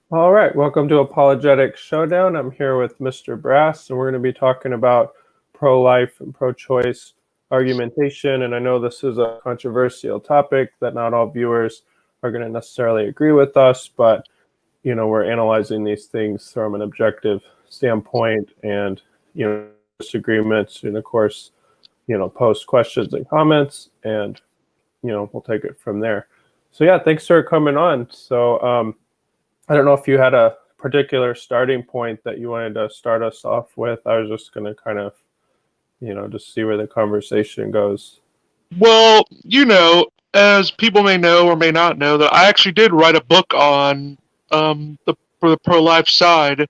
All right, welcome to Apologetic Showdown. I'm here with Mr. Brass, and we're going to be talking about pro-life and pro-choice argumentation. And I know this is a controversial topic that not all viewers are going to necessarily agree with us, but we're analyzing these things from an objective standpoint, and disagreements, and of course, post questions and comments, and we'll take it from there. So yeah, thanks for coming on. So I don't know if you had a particular starting point that you wanted to start us off with. I was just going to kind of, just see where the conversation goes. Well, as people may know or may not know, that I actually did write a book on for the pro-life side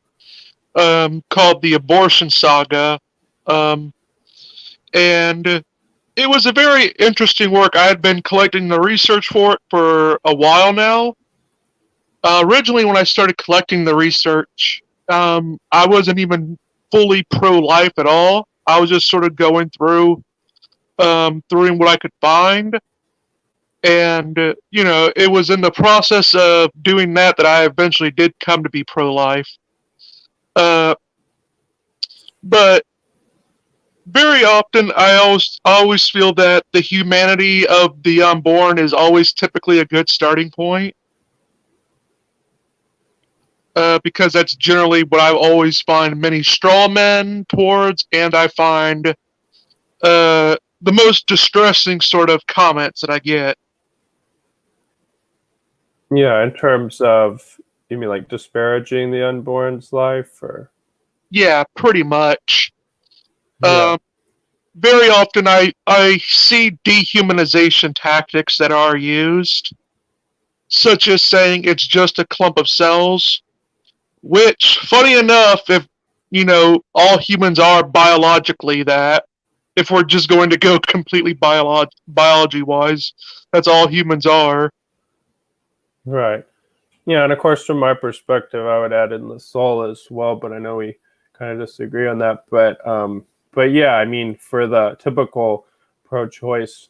called The Abortion Saga, um, and it was a very interesting work. I had been collecting the research for it for a while now. Originally, when I started collecting the research, I wasn't even fully pro-life at all. I was just sort of going through what I could find. And, it was in the process of doing that I eventually did come to be pro-life. Uh, but very often, I always feel that the humanity of the unborn is always typically a good starting point. Because that's generally what I always find many straw men towards, and I find the most distressing sort of comments that I get. Yeah, in terms of, you mean like disparaging the unborn's life, or? Yeah, pretty much. Yeah, Um, Very often I see dehumanization tactics that are used, such as saying it's just a clump of cells, which, funny enough, if all humans are biologically that, if we're just going to go completely biology wise, that's all humans are. right. Yeah, and of course, from my perspective, I would add in the soul as well, but I know we kind of disagree on that. But yeah, I mean, for the typical pro-choice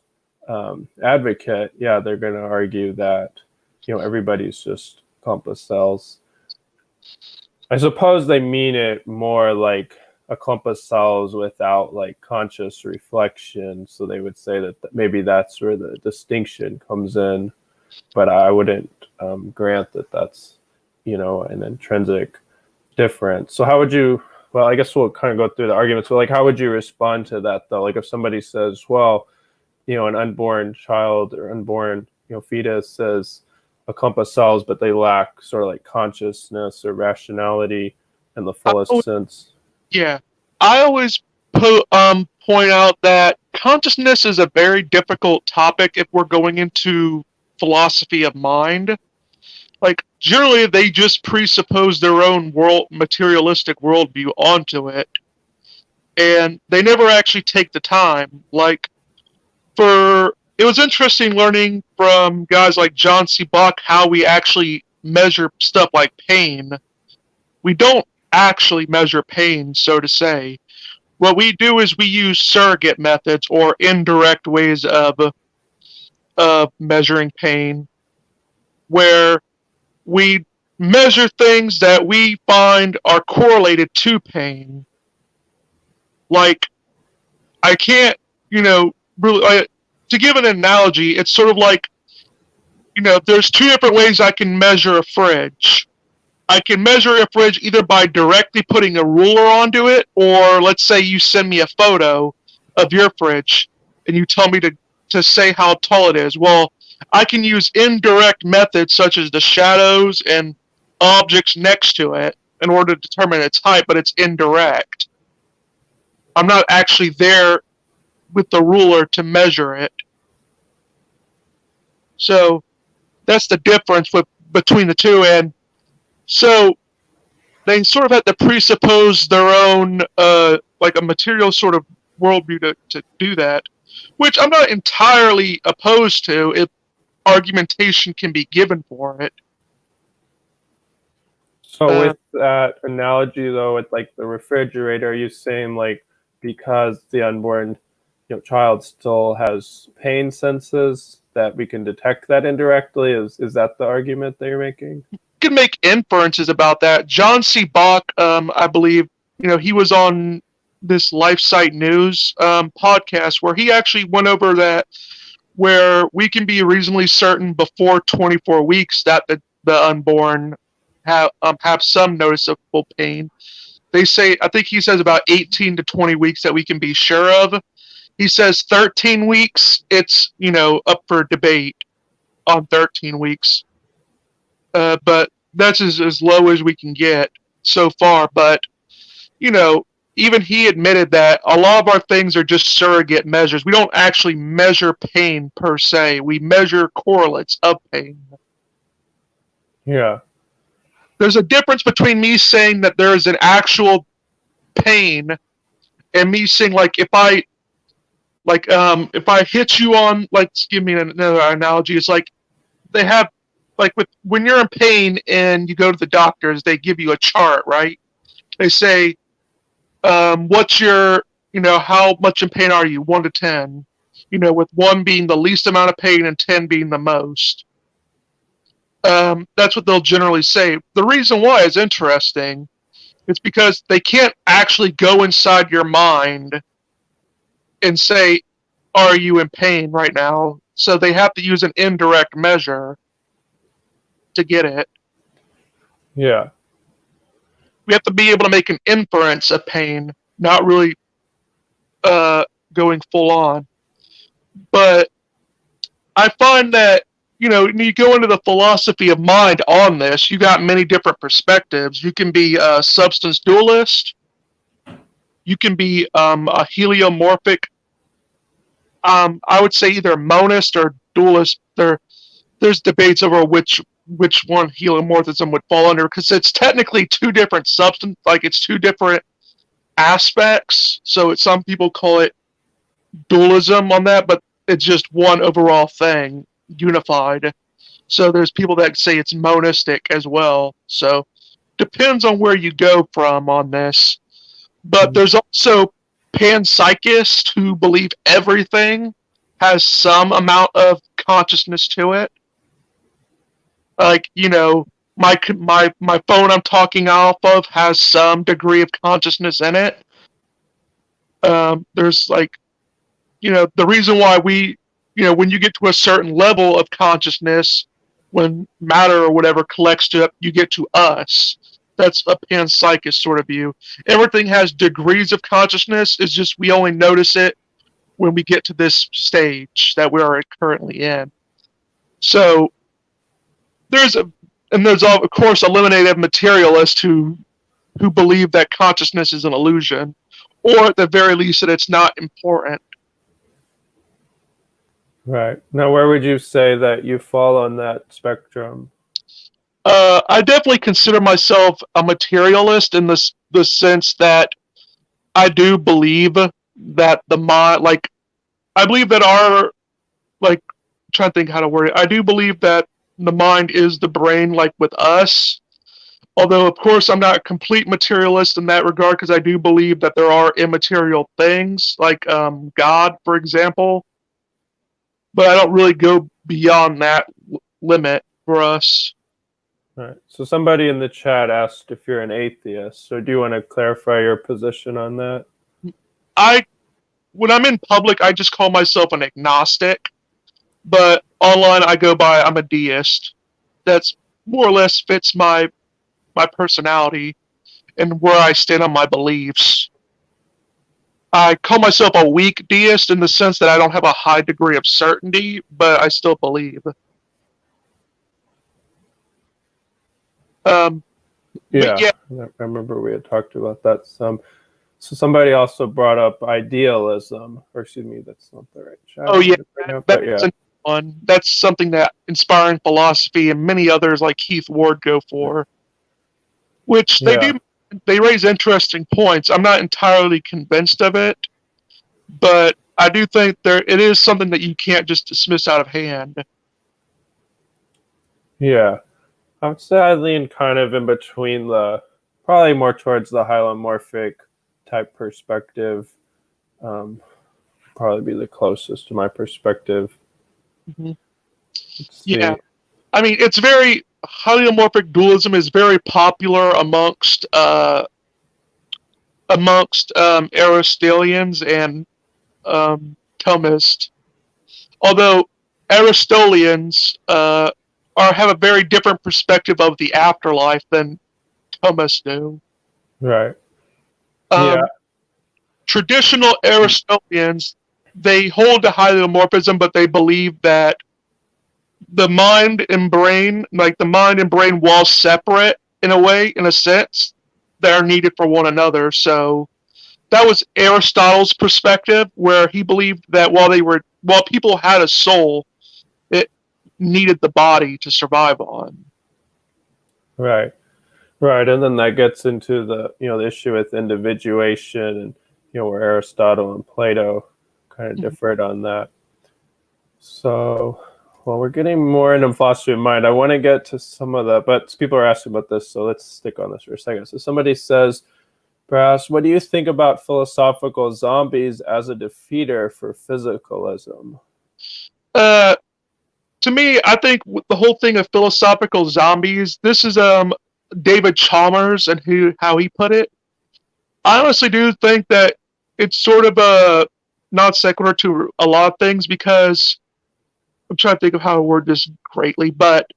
advocate, yeah, they're going to argue that everybody's just clump of cells. I suppose they mean it more like a clump of cells without like conscious reflection. So they would say that maybe that's where the distinction comes in, but I wouldn't grant that that's an intrinsic difference. So how would you? Well, I guess we'll kind of go through the arguments. But like, how would you respond to that though? Like, if somebody says, "Well, an unborn child or unborn fetus says a clump of cells, but they lack sort of like consciousness or rationality in the I, fullest sense." yeah, I always point out that consciousness is a very difficult topic if we're going into philosophy of mind. Like, generally they just presuppose their own materialistic worldview onto it, and they never actually take the time. Like, for it was interesting learning from guys like John C. Bach how we actually measure stuff like pain. We don't actually measure pain, so to say. What we do is we use surrogate methods or indirect ways of measuring pain, where we measure things that we find are correlated to pain. Like, I can't, really. To give an analogy, it's sort of like, there's two different ways I can measure a fridge. I can measure a fridge either by directly putting a ruler onto it, or let's say you send me a photo of your fridge and you tell me to say how tall it is. Well, I can use indirect methods such as the shadows and objects next to it in order to determine its height, but it's indirect. I'm not actually there with the ruler to measure it. So that's the difference between the two. And so they sort of have to presuppose their own, like a material sort of worldview to do that, which I'm not entirely opposed to if argumentation can be given for it. So Uh, with that analogy though, with like the refrigerator, are you saying like because the unborn child still has pain senses that we can detect that indirectly? Is that the argument that you're making? can make inferences about that. John C. Bach, I believe, he was on this LifeSite News podcast where he actually went over that, where we can be reasonably certain before 24 weeks that the unborn have some noticeable pain. They say, I think he says about 18 to 20 weeks that we can be sure of. He says 13 weeks, it's, up for debate on 13 weeks. But that's as low as we can get so far. But, even he admitted that a lot of our things are just surrogate measures. We don't actually measure pain per se. We measure correlates of pain. Yeah. There's a difference between me saying that there is an actual pain and me saying, if I hit you on, give me another analogy. It's like they have, when you're in pain and you go to the doctors, they give you a chart, right? They say, what's your, how much in pain are you? 1 to 10, with 1 being the least amount of pain and 10 being the most. That's what they'll generally say. The reason why is interesting. It's because they can't actually go inside your mind and say, are you in pain right now? So they have to use an indirect measure to get it. Yeah. We have to be able to make an inference of pain, not really going full on. But I find that, when you go into the philosophy of mind on this, you got many different perspectives. You can be a substance dualist. You can be a heliomorphic. I would say either monist or dualist. There's debates over which one heliomorphism would fall under, because it's technically 2 different substance, it's 2 different aspects. So some people call it dualism on that, but it's just one overall thing, unified. So there's people that say it's monistic as well. So depends on where you go from on this. But there's also panpsychists who believe everything has some amount of consciousness to it. My phone I'm talking off of has some degree of consciousness in it. There's the reason why we, when you get to a certain level of consciousness, when matter or whatever collects to it, you get to us. That's a panpsychist sort of view. Everything has degrees of consciousness. It's just we only notice it when we get to this stage that we are currently in. So there's of course eliminated materialists who believe that consciousness is an illusion, or at the very least that it's not important. Right. Now, where would you say that you fall on that spectrum? I definitely consider myself a materialist in the sense that I do believe that the mind, I believe that I'm trying to think how to word it. I do believe that the mind is the brain, with us. Although, of course, I'm not a complete materialist in that regard, because I do believe that there are immaterial things, like God, for example. But I don't really go beyond that limit for us. Right. So somebody in the chat asked if you're an atheist. So do you want to clarify your position on that? When I'm in public, I just call myself an agnostic. But online, I go by I'm a deist. That's more or less fits my personality and where I stand on my beliefs. I call myself a weak deist in the sense that I don't have a high degree of certainty, but I still believe. Yeah, I remember we had talked about that some. So somebody also brought up idealism, or excuse me, that's not the right chat. Oh yeah, that's something that inspiring philosophy and many others like Keith Ward go for, which they raise interesting points. I'm not entirely convinced of it, but I do think it is something that you can't just dismiss out of hand. Yeah. I would say I lean kind of in between probably more towards the hylomorphic type perspective. Probably be the closest to my perspective. Mm-hmm. Yeah. I mean, it's very, heliomorphic dualism is very popular amongst Aristotelians and Thomists. Although Aristotelians have a very different perspective of the afterlife than Thomists do. Right. Yeah. Traditional Aristotelians, they hold to heliomorphism, but they believe that the mind and brain, while separate in a sense, they are needed for one another. So that was Aristotle's perspective, where he believed that while people had a soul, it needed the body to survive on. Right. Right. And then that gets into the issue with individuation, and where Aristotle and Plato kind of differed on that. So, well, we're getting more into philosophy of mind. I want to get to some of that, but people are asking about this, so let's stick on this for a second. So somebody says, perhaps, what do you think about philosophical zombies as a defeater for physicalism? To me, I think the whole thing of philosophical zombies, this is David Chalmers and how he put it. I honestly do think that it's sort of a non sequitur to a lot of things, because I'm trying to think of how to word this greatly, but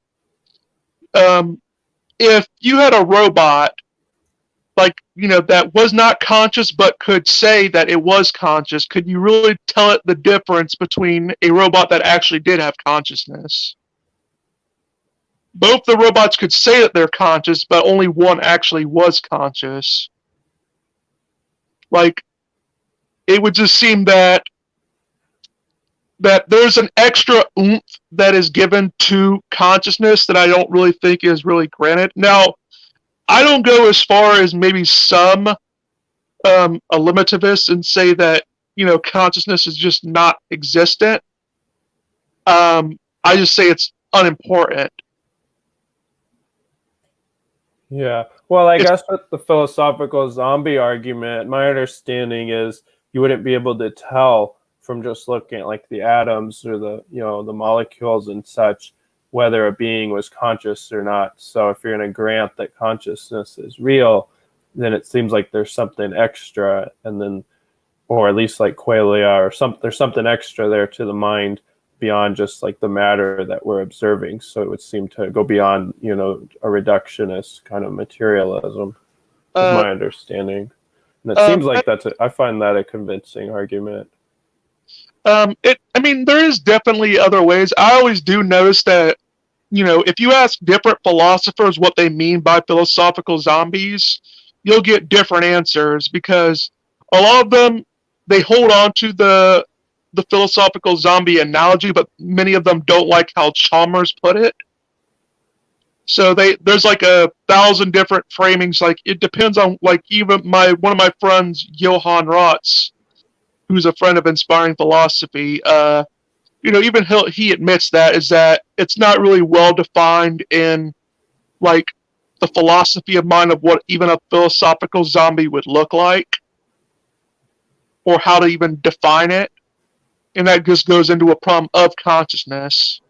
if you had a robot, that was not conscious but could say that it was conscious, could you really tell it the difference between a robot that actually did have consciousness? Both the robots could say that they're conscious, but only one actually was conscious. It would just seem that there's an extra oomph that is given to consciousness that I don't really think is really granted. Now, I don't go as far as maybe some eliminativists and say that consciousness is just not existent. I just say it's unimportant. Yeah. Well, I guess with the philosophical zombie argument, my understanding is you wouldn't be able to tell from just looking at the atoms or the the molecules and such whether a being was conscious or not. So if you're going to grant that consciousness is real, then it seems like there's something extra, and then, or at least like qualia or there's something extra there to the mind beyond just the matter that we're observing. So it would seem to go beyond, a reductionist kind of materialism, is my understanding. And it seems like I find that a convincing argument. There is definitely other ways. I always do notice that, if you ask different philosophers what they mean by philosophical zombies, you'll get different answers, because a lot of them, they hold on to the philosophical zombie analogy, but many of them don't like how Chalmers put it. So there's 1,000 different framings. It depends on even one of my friends, Johann Rotz, who's a friend of Inspiring Philosophy, even he admits that it's not really well defined in the philosophy of mind of what even a philosophical zombie would look like, or how to even define it. And that just goes into a problem of consciousness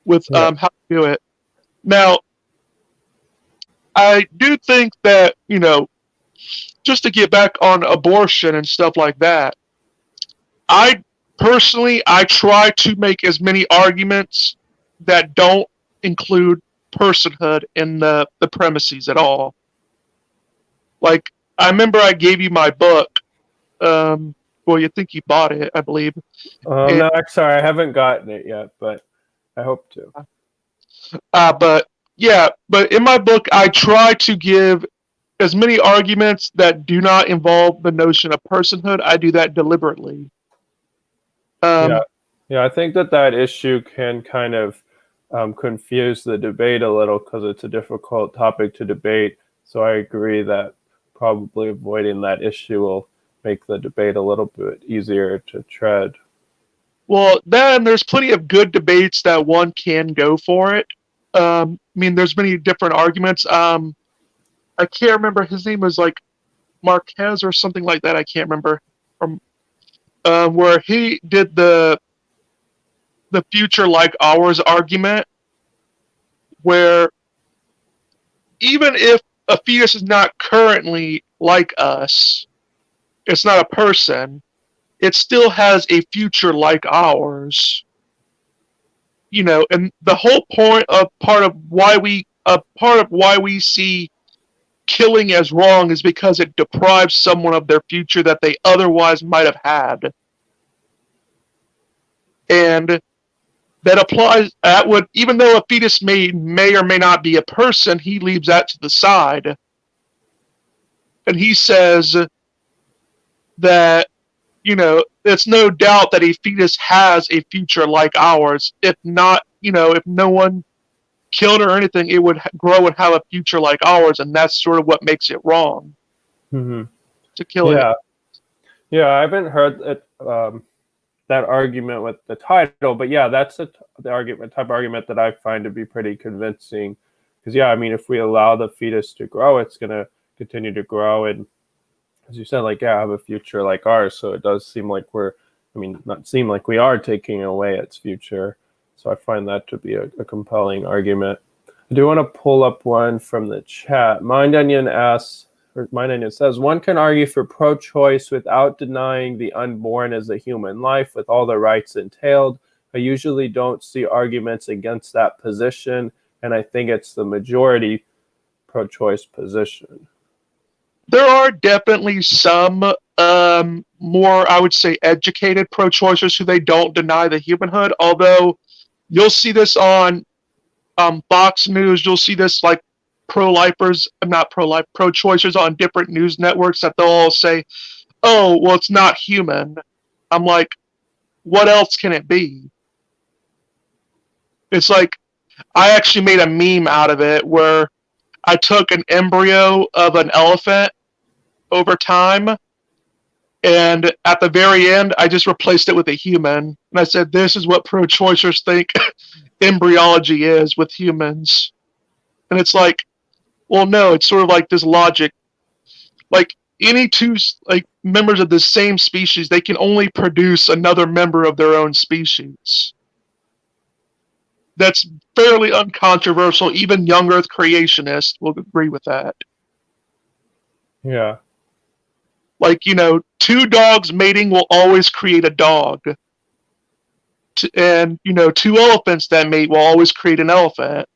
with how to do it. Now, I do think that, just to get back on abortion and stuff like that, I try to make as many arguments that don't include personhood in the premises at all. I remember I gave you my book. Well, you think you bought it, I believe. No, sorry, I haven't gotten it yet, but I hope to. But in my book, I try to give as many arguments that do not involve the notion of personhood. I do that deliberately. I think that issue can kind of confuse the debate a little, because it's a difficult topic to debate. So I agree that probably avoiding that issue will make the debate a little bit easier to tread. Well, then there's plenty of good debates that one can go for it. There's many different arguments. I can't remember, his name was Marquez or something like that. I can't remember. Where he did the future like ours argument, where even if a fetus is not currently like us, it's not a person, it still has a future like ours. And the whole point of part of why we see killing as wrong is because it deprives someone of their future that they otherwise might have had. And that applies even though a fetus may or may not be a person, he leaves that to the side. And he says that, it's no doubt that a fetus has a future like ours. If not, if no one killed or anything, it would grow and have a future like ours, and that's sort of what makes it wrong to kill it. Yeah, I haven't heard it, that argument with the title, but yeah, that's the type of argument that I find to be pretty convincing. Because yeah, I mean, if we allow the fetus to grow, it's going to continue to grow, and as you said, have a future like ours. So it does seem like not seem like we are taking away its future. So I find that to be a compelling argument. I do want to pull up one from the chat. Mind Onion says, one can argue for pro-choice without denying the unborn as a human life with all the rights entailed. I usually don't see arguments against that position, and I think it's the majority pro-choice position. There are definitely some more, I would say, educated pro-choicers who they don't deny the humanhood, although you'll see this on Fox News. You'll see this like pro-choicers on different news networks that they'll all say, oh, well, it's not human. I'm like, what else can it be? It's like, I actually made a meme out of it where I took an embryo of an elephant over time, and at the very end, I just replaced it with a human. And I said, this is what pro-choicers think embryology is with humans. And it's like, well, no, it's sort of like this logic. Like, any two members of the same species, they can only produce another member of their own species. That's fairly uncontroversial. Even young Earth creationists will agree with that. Yeah. Like, two dogs mating will always create a dog. And, two elephants that mate will always create an elephant.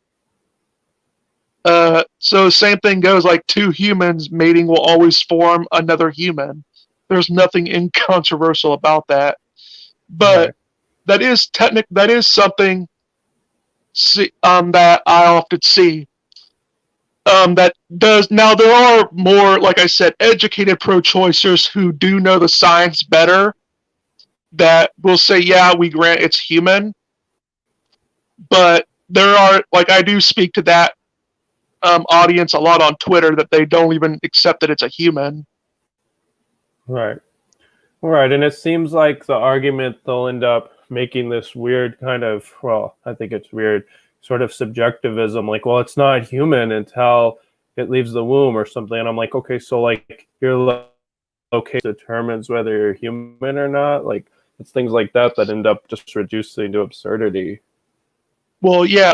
So the same thing goes, like two humans mating will always form another human. There's nothing incontroversial about that. But that is something that I often see. That does now. There are more, like I said, educated pro-choicers who do know the science better. That will say, yeah, we grant it's human. But there are, like, I do speak to that audience a lot on Twitter that they don't even accept that it's a human. Right. And it seems like the argument they'll end up making this weird kind of, well, I think it's weird, sort of subjectivism, like, well, it's not human until it leaves the womb or something. And I'm like, okay, so like your location determines whether you're human or not. Like, it's things like that end up just reducing to absurdity. Well, yeah,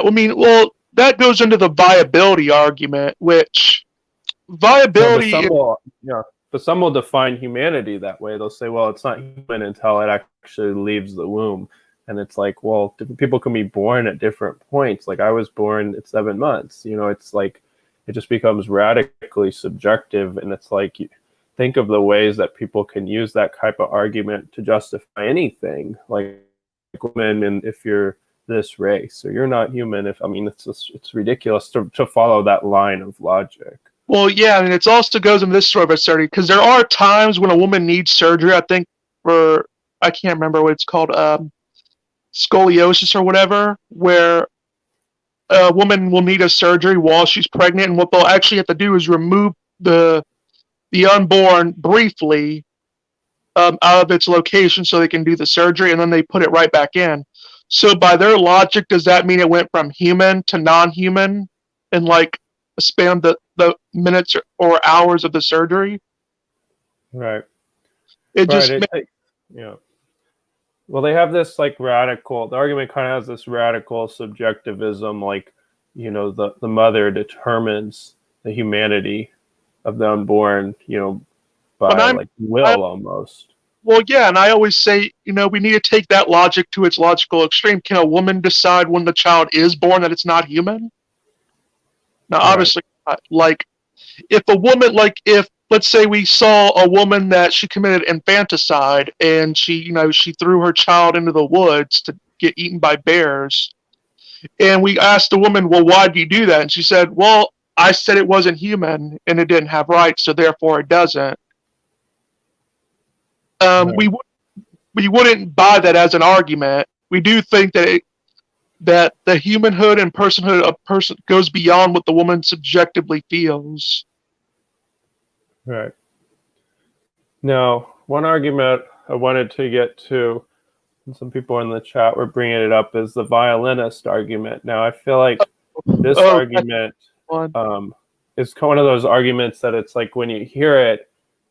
that goes into the viability argument, which viability... But some will define humanity that way. They'll say, well, it's not human until it actually leaves the womb. And it's like, well, different people can be born at different points. Like, I was born at 7 months. It's like, it just becomes radically subjective. And it's like, think of the ways that people can use that type of argument to justify anything. Like women, and if you're this race, or you're not human, it's ridiculous to follow that line of logic. Well, yeah, and it also goes into this sort of absurdity, because there are times when a woman needs surgery, I think I can't remember what it's called, scoliosis or whatever, where a woman will need a surgery while she's pregnant, and what they'll actually have to do is remove the unborn briefly out of its location so they can do the surgery, and then they put it right back in. So by their logic, does that mean it went from human to non-human in like a span of the minutes or hours of the surgery? Right. Yeah. Well, they have this like the argument kind of has this radical subjectivism, like the mother determines the humanity of the unborn, But by like will almost. well, yeah, and I always say, we need to take that logic to its logical extreme. Can a woman decide when the child is born that it's not human? Now, Right. obviously, like, if a woman, if, let's say we saw a woman that she committed infanticide and she threw her child into the woods to get eaten by bears, and we asked the woman, well, why did you do that? And she said, well, I said it wasn't human and it didn't have rights, so therefore it doesn't. Right. We wouldn't buy that as an argument. We do think that that the humanhood and personhood of a person goes beyond what the woman subjectively feels. Right. Now, one argument I wanted to get to, and some people in the chat were bringing it up, is the violinist argument. Now, I feel like this argument is one of those arguments that it's like when you hear it,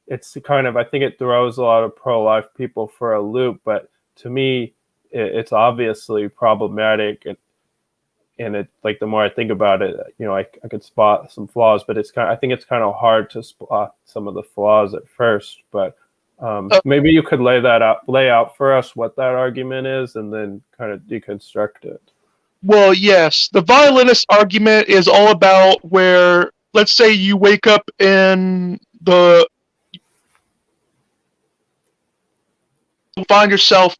it's kind of, I think it throws a lot of pro-life people for a loop, but to me, it's obviously problematic, and it, like, the more I think about it, I could spot some flaws, but I think it's kind of hard to spot some of the flaws at first. But maybe you could lay out for us what that argument is, and then kind of deconstruct it. Well, yes, the violinist argument is all about where, let's say, you wake up in find yourself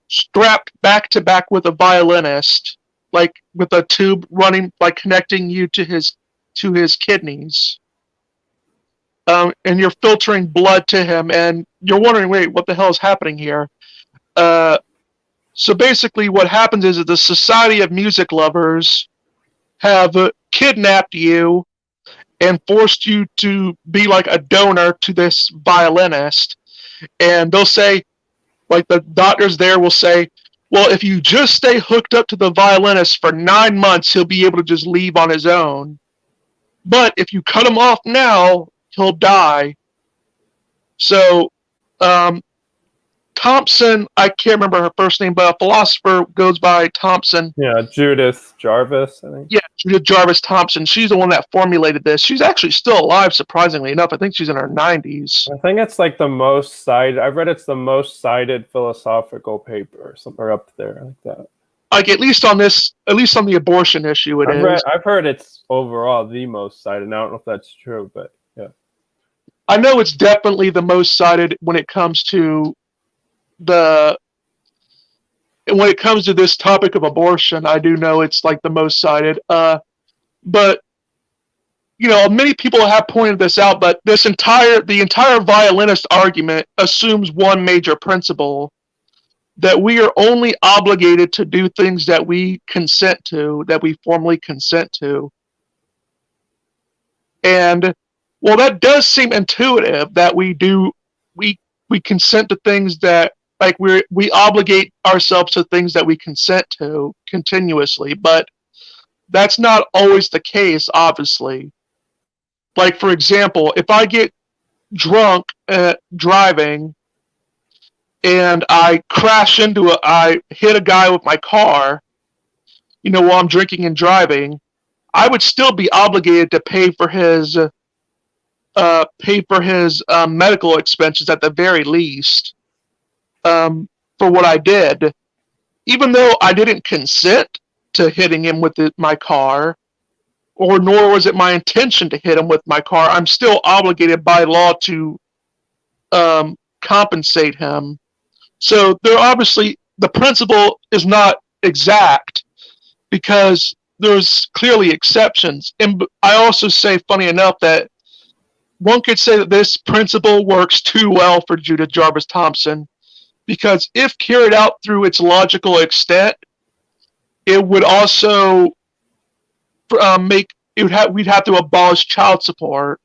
strapped back to back with a violinist, like with a tube running, like connecting you to his kidneys, and you're filtering blood to him, and you're wondering, wait, what the hell is happening here? So basically, what happens is that the Society of Music Lovers have kidnapped you and forced you to be like a donor to this violinist, and they'll say, like, the doctors there will say, well, if you just stay hooked up to the violinist for 9 months, he'll be able to just leave on his own. But if you cut him off now, he'll die. So, Thompson, I can't remember her first name, but a philosopher goes by Thompson. Yeah, Judith Jarvis, I think. Yeah, Judith Jarvis Thompson. She's the one that formulated this. She's actually still alive, surprisingly enough. I think she's in her 90s. I think it's like the most cited. I've read it's the most cited philosophical paper, somewhere up there like that. Like, at least on the abortion issue, I've heard it's overall the most cited. And I don't know if that's true, but yeah. I know it's definitely the most cited when it comes to this topic of abortion. I do know it's like the most cited. But many people have pointed this out, but the entire violinist argument assumes one major principle, that we are only obligated to do things that we consent to, that we formally consent to. And well, that does seem intuitive, that we consent to things that, like, we obligate ourselves to things that we consent to continuously, but that's not always the case, obviously. Like, for example, if I get drunk driving and I I hit a guy with my car, while I'm drinking and driving, I would still be obligated to pay for his medical expenses at the very least, for what I did, even though I didn't consent to hitting him with my car, or nor was it my intention to hit him with my car. I'm still obligated by law to compensate him. So the principle is not exact, because there's clearly exceptions. And I also say, funny enough, that one could say that this principle works too well for Judith Jarvis Thompson, because if carried out through its logical extent, it would also we'd have to abolish child support.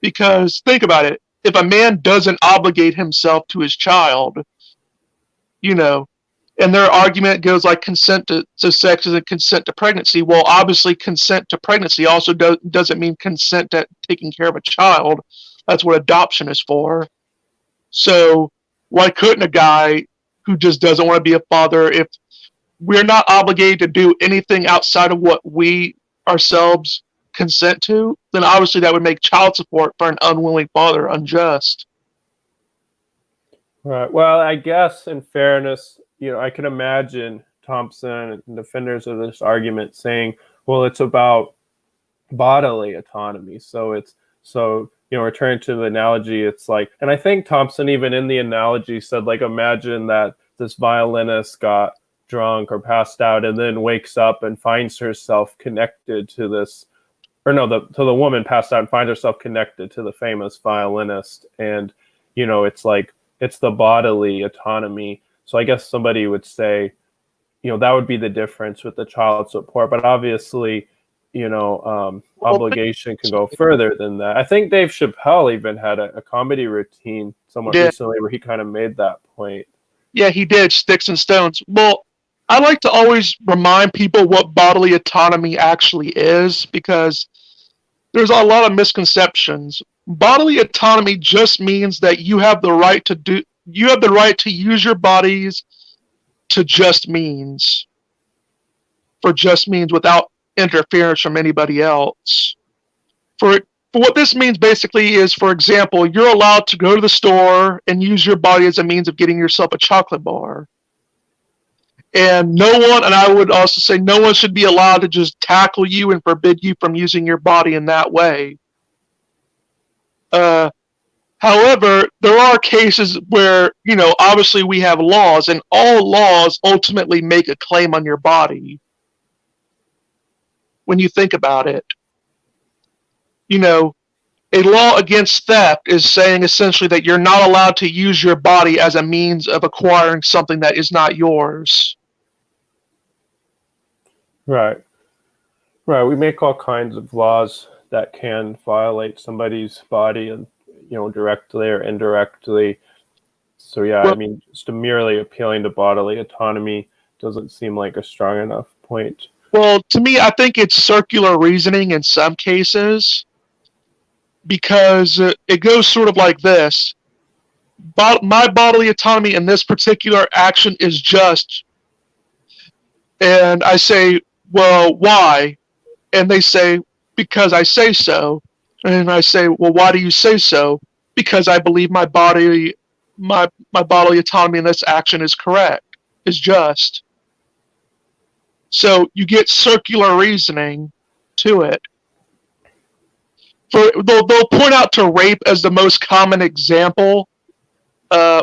Because think about it, if a man doesn't obligate himself to his child, and their argument goes like consent to sex isn't consent to pregnancy. Well, obviously consent to pregnancy also doesn't mean consent to taking care of a child. That's what adoption is for. So why couldn't a guy who just doesn't want to be a father, if we're not obligated to do anything outside of what we ourselves consent to, then obviously that would make child support for an unwilling father unjust. Right. Well, I guess in fairness, I can imagine Thompson and defenders of this argument saying, well, it's about bodily autonomy. Returning to the analogy, it's like, and I think Thompson even in the analogy said, like, imagine that this violinist got drunk or passed out and then wakes up and finds herself connected to this, or no, the woman passed out and finds herself connected to the famous violinist. And, it's like, it's the bodily autonomy. So I guess somebody would say, that would be the difference with the child support. But obviously, obligation can go further than that. I think Dave Chappelle even had a comedy routine somewhat recently where he kind of made that point. Yeah, he did, Sticks and Stones. Well, I like to always remind people what bodily autonomy actually is, because there's a lot of misconceptions. Bodily autonomy just means that you have the right to use your bodies to just means, for just means, without interference from anybody else. For what this means basically is, for example, you're allowed to go to the store and use your body as a means of getting yourself a chocolate bar. And I would also say no one should be allowed to just tackle you and forbid you from using your body in that way. However, there are cases where, obviously we have laws, and all laws ultimately make a claim on your body. When you think about it, a law against theft is saying essentially that you're not allowed to use your body as a means of acquiring something that is not yours. Right. We make all kinds of laws that can violate somebody's body, and directly or indirectly. So yeah, well, I mean, just merely appealing to bodily autonomy doesn't seem like a strong enough point. Well, to me, I think it's circular reasoning in some cases, because it goes sort of like this. My bodily autonomy in this particular action is just. And I say, well, why? And they say, because I say so. And I say, well, why do you say so? Because I believe my bodily autonomy in this action is correct, is just. So you get circular reasoning to it. They'll point out to rape as the most common example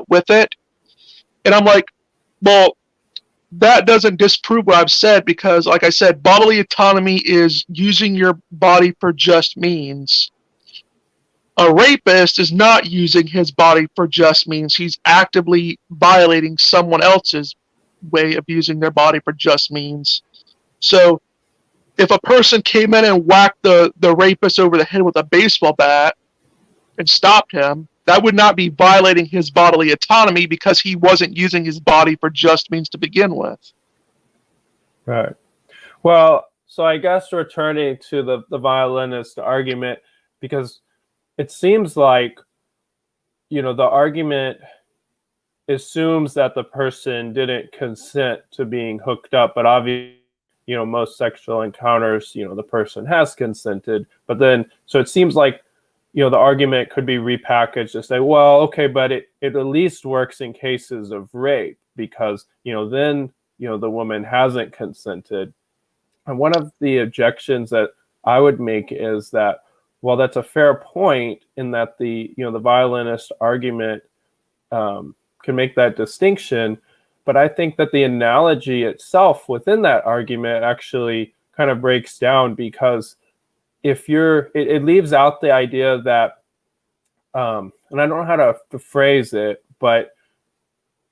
with it. And I'm like, well, that doesn't disprove what I've said, because, like I said, bodily autonomy is using your body for just means. A rapist is not using his body for just means. He's actively violating someone else's way of using their body for just means. So if a person came in and whacked the rapist over the head with a baseball bat and stopped him, that would not be violating his bodily autonomy, because he wasn't using his body for just means to begin with. Right. Well, so I guess returning to the violinist argument, because it seems like, the argument assumes that the person didn't consent to being hooked up, but obviously, most sexual encounters, the person has consented. But then, so it seems like, the argument could be repackaged to say, well, okay, but it at least works in cases of rape, because, then, the woman hasn't consented. And one of the objections that I would make is that, well, that's a fair point, in that the violinist argument can make that distinction. But I think that the analogy itself within that argument actually kind of breaks down, because it leaves out the idea that, and I don't know how to phrase it, but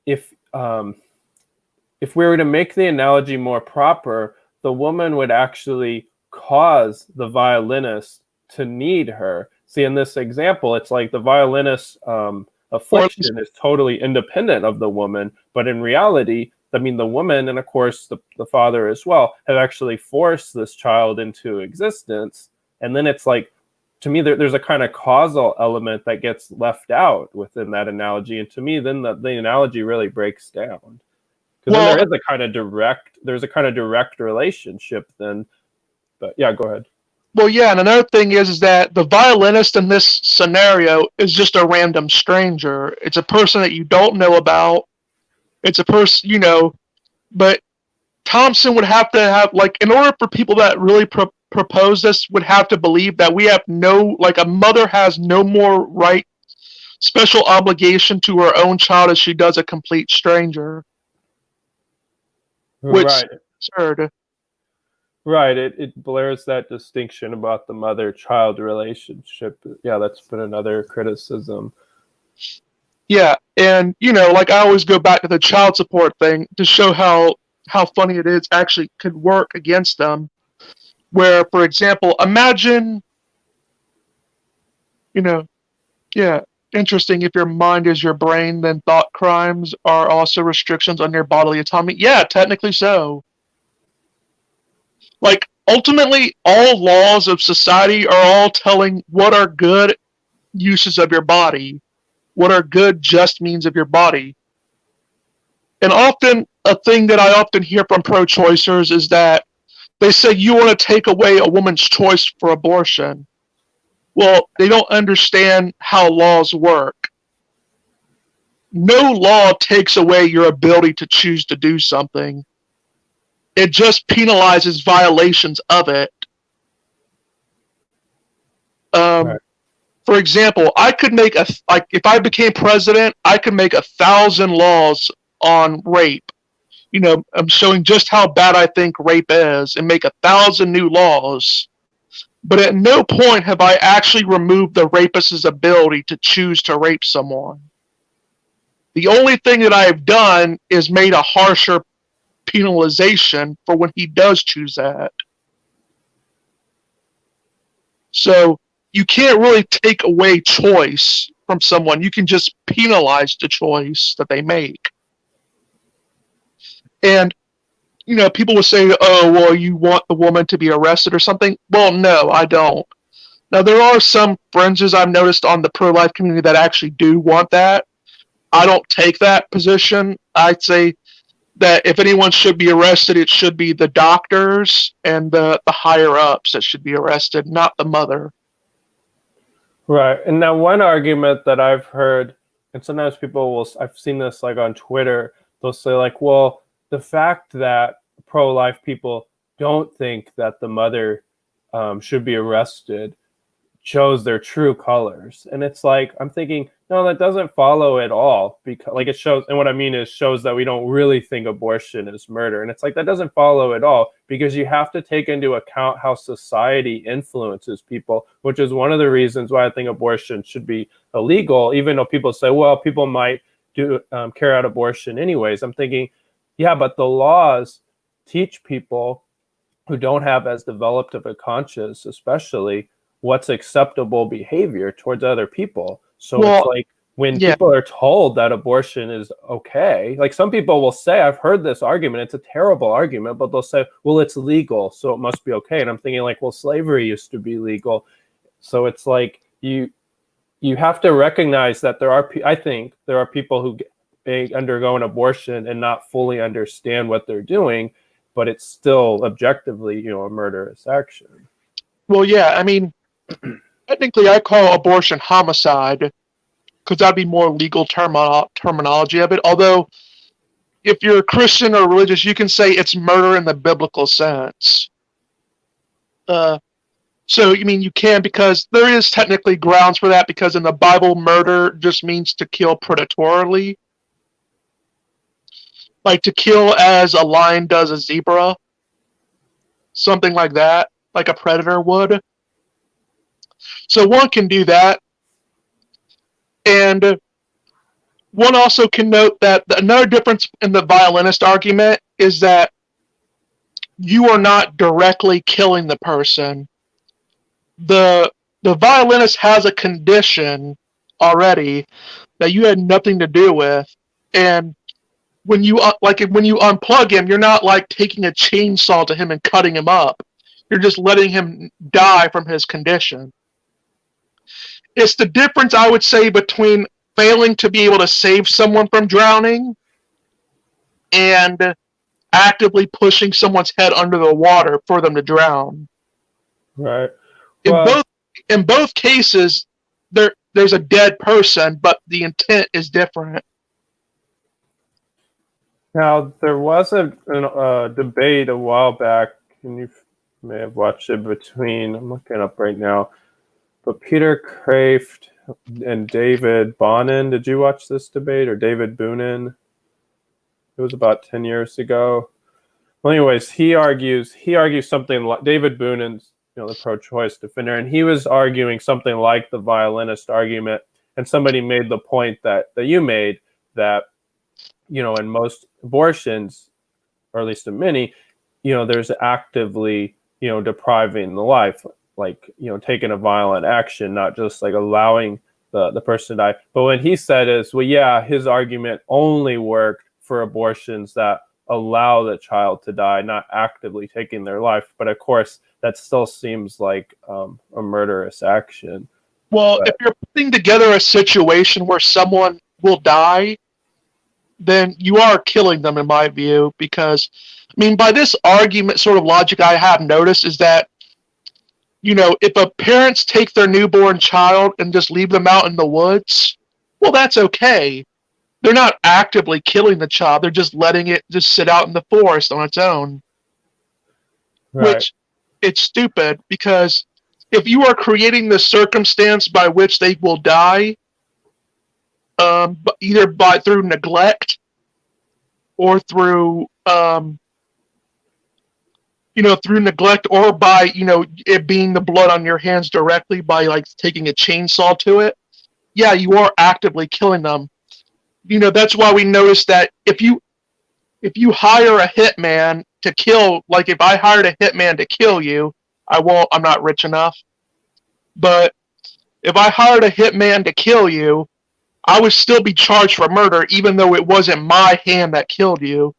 if we were to make the analogy more proper, the woman would actually cause the violinist to need her. See, in this example, it's like the violinist affliction is totally independent of the woman, but in reality, I mean, the woman, and of course the father as well, have actually forced this child into existence. And then it's like, to me, there's a kind of causal element that gets left out within that analogy. And to me, then the analogy really breaks down. Because then Well, there is there's a kind of direct relationship then. But yeah, go ahead. well, yeah, and another thing is that the violinist in this scenario is just a random stranger. It's a person that you don't know about. It's a person, but Thompson would have to have, like, in order for people that really propose this would have to believe that we have no, like, a mother has no more right, special obligation to her own child as she does a complete stranger. Which Right. is absurd. Right. It blurs that distinction about the mother-child relationship. Yeah, that's been another criticism. Yeah, and like I always go back to the child support thing to show how funny it is actually could work against them. Where, for example, imagine, yeah, interesting. If your mind is your brain, then thought crimes are also restrictions on your bodily autonomy. Yeah, technically so. Like, ultimately, all laws of society are all telling what are good uses of your body, what are good, just means of your body. And often, a thing that I often hear from pro-choicers is that they say you want to take away a woman's choice for abortion. Well, they don't understand how laws work. No law takes away your ability to choose to do something. It just penalizes violations of it. Right. For example, I could make if I became president, I could make 1,000 laws on rape. I'm showing just how bad I think rape is and make 1,000 new laws. But at no point have I actually removed the rapist's ability to choose to rape someone. The only thing that I have done is made a harsher penalization for when he does choose that. So you can't really take away choice from someone. You can just penalize the choice that they make. And, people will say, oh, well, you want the woman to be arrested or something. Well, no, I don't. Now, there are some fringes I've noticed on the pro-life community that actually do want that. I don't take that position. I'd say that if anyone should be arrested, it should be the doctors and the higher-ups that should be arrested, not the mother. Right. And now one argument that I've heard, and sometimes I've seen this like on Twitter, they'll say like, well, the fact that pro-life people don't think that the mother should be arrested shows their true colors. And it's like, I'm thinking, no, that doesn't follow at all, because like it shows, and what I mean is shows that we don't really think abortion is murder. And it's like, that doesn't follow at all, because you have to take into account how society influences people, which is one of the reasons why I think abortion should be illegal, even though people say, well, people might carry out abortion anyways. I'm thinking, yeah, but the laws teach people who don't have as developed of a conscience, especially, what's acceptable behavior towards other people. So it's like when people are told that abortion is okay, like some people will say, I've heard this argument, it's a terrible argument, but they'll say, well, it's legal, so it must be okay. And I'm thinking like, well, slavery used to be legal. So it's like you have to recognize that I think there are people who undergo an abortion and not fully understand what they're doing, but it's still objectively, a murderous action. Well, yeah, I mean, technically I call abortion homicide because that'd be more legal terminology of it. Although, if you're a Christian or religious, you can say it's murder in the biblical sense. So, you can, because there is technically grounds for that, because in the Bible, murder just means to kill predatorily. Like to kill as a lion does a zebra. Something like that, like a predator would. So one can do that. And one also can note that another difference in the violinist argument is that you are not directly killing the person. The violinist has a condition already that you had nothing to do with, and when you unplug him, you're not like taking a chainsaw to him and cutting him up. You're just letting him die from his condition. It's the difference, I would say, between failing to be able to save someone from drowning and actively pushing someone's head under the water for them to drown. Right. In Well, both cases, there's a dead person, but the intent is different. now there was a debate a while back, and you may have watched it between, I'm looking up right now, but Peter Kraft and David Bonin. Did you watch this debate, or David Boonin? It was about 10 years ago. Well, anyways, he argues something like David Boonin's, the pro-choice defender, and he was arguing something like the violinist argument, and somebody made the point that you made, that in most abortions, or at least in many, there's actively depriving the life, like taking a violent action, not just like allowing the person to die. But what he said is, well, yeah, his argument only worked for abortions that allow the child to die, not actively taking their life. But of course, that still seems like a murderous action. Well, if you're putting together a situation where someone will die, then you are killing them, in my view, because, by this argument, sort of logic I have noticed is that, if a parents take their newborn child and just leave them out in the woods, well, that's okay. They're not actively killing the child. They're just letting it just sit out in the forest on its own. Right. Which, it's stupid, because if you are creating the circumstance by which they will die, either through neglect or through through neglect, or by it being the blood on your hands directly by like taking a chainsaw to it, yeah, you are actively killing them. That's why we noticed that if you hire a hitman to kill, like if I hired a hitman to kill you, I'm not rich enough, but if I hired a hitman to kill you, I would still be charged for murder, even though it wasn't my hand that killed you.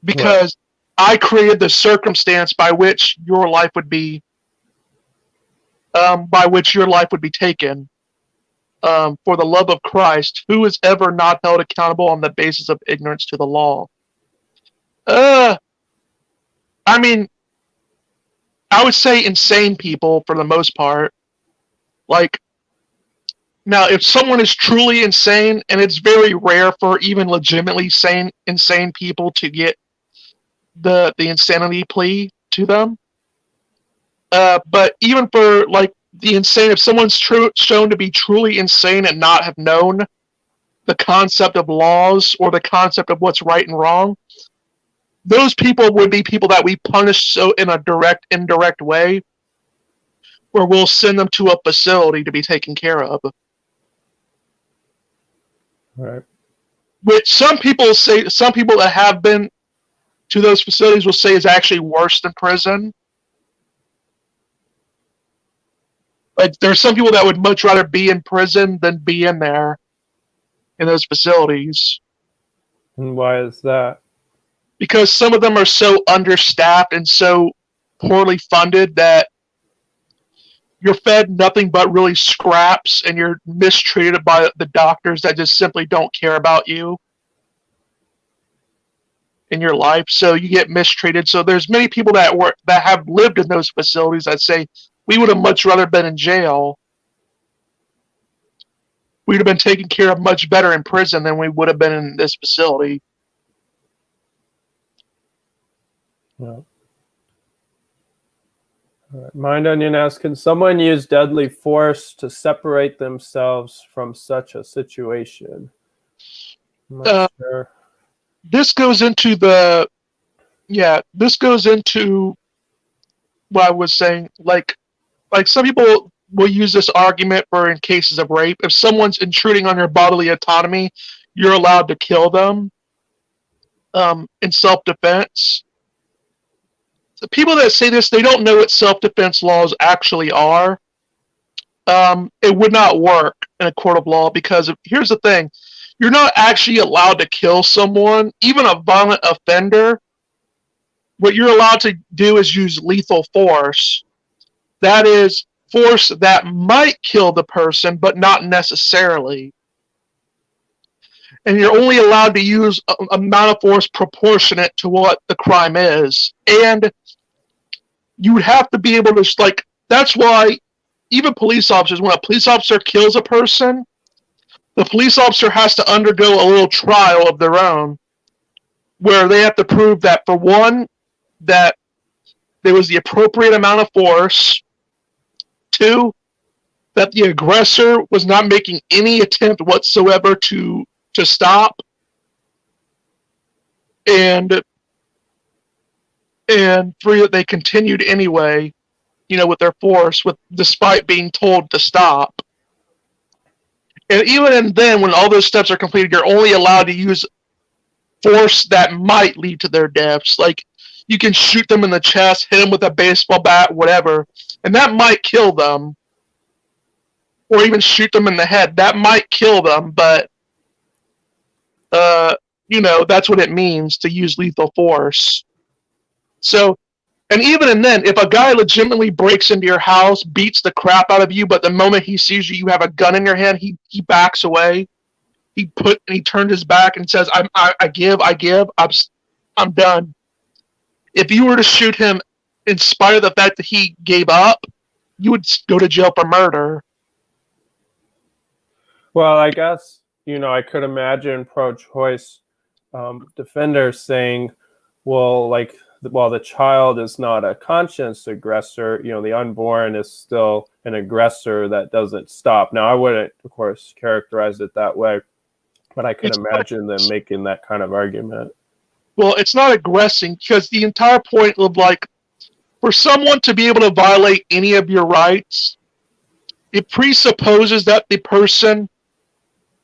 Because I created the circumstance by which your life would be taken. For the love of Christ, who is ever not held accountable on the basis of ignorance to the law? I would say insane people for the most part. Like, now, if someone is truly insane, and it's very rare for even legitimately insane people to get the insanity plea to them. But even for like the insane, if someone's shown to be truly insane and not have known the concept of laws or the concept of what's right and wrong, those people would be people that we punish so in a indirect way, where we'll send them to a facility to be taken care of. Right. Which some people that have been to those facilities will say is actually worse than prison. Like, there's some people that would much rather be in prison than be in those facilities. And why is that? Because some of them are so understaffed and so poorly funded that you're fed nothing but really scraps, and you're mistreated by the doctors that just simply don't care about you in your life. So you get mistreated. So there's many people that have lived in those facilities that say, we would have much rather been in jail. We'd have been taken care of much better in prison than we would have been in this facility. Yeah. Mind Onion asks, can someone use deadly force to separate themselves from such a situation? I'm not sure. This goes into what I was saying. Like some people will use this argument for in cases of rape. If someone's intruding on your bodily autonomy, you're allowed to kill them in self-defense. The people that say this, they don't know what self-defense laws actually are. It would not work in a court of law, because here's the thing. You're not actually allowed to kill someone, even a violent offender. What you're allowed to do is use lethal force. That is force that might kill the person, but not necessarily. and you're only allowed to use an amount of force proportionate to what the crime is. And you would have to be able to, like, that's why even police officers, when a police officer kills a person, the police officer has to undergo a little trial of their own, where they have to prove that, for one, that there was the appropriate amount of force, two, that the aggressor was not making any attempt whatsoever to stop, and three, that they continued anyway, with their force, despite being told to stop. And even then, when all those steps are completed, you're only allowed to use force that might lead to their deaths. Like, you can shoot them in the chest, hit them with a baseball bat, whatever, and that might kill them. Or even shoot them in the head. That might kill them, but, that's what it means to use lethal force. So, and even then, if a guy legitimately breaks into your house, beats the crap out of you, but the moment he sees you have a gun in your hand, he backs away. He turned his back and says, I give, I'm done. If you were to shoot him in spite of the fact that he gave up, you would go to jail for murder. Well, I guess, I could imagine pro-choice defenders saying, well, while the child is not a conscious aggressor, the unborn is still an aggressor that doesn't stop. Now, I wouldn't, of course, characterize it that way, but I could imagine them making that kind of argument. Well, it's not aggressing, because the entire point of, for someone to be able to violate any of your rights, it presupposes that the person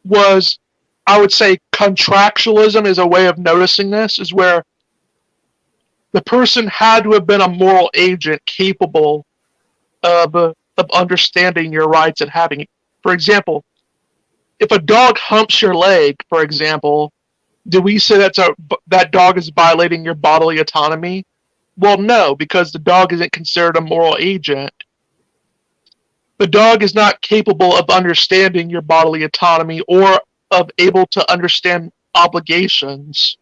was, I would say, contractualism is a way of noticing this, is where the person had to have been a moral agent capable of understanding your rights and having, for example, if a dog humps your leg, for example, do we say that dog is violating your bodily autonomy? Well, no, because the dog isn't considered a moral agent. The dog is not capable of understanding your bodily autonomy or of able to understand obligations.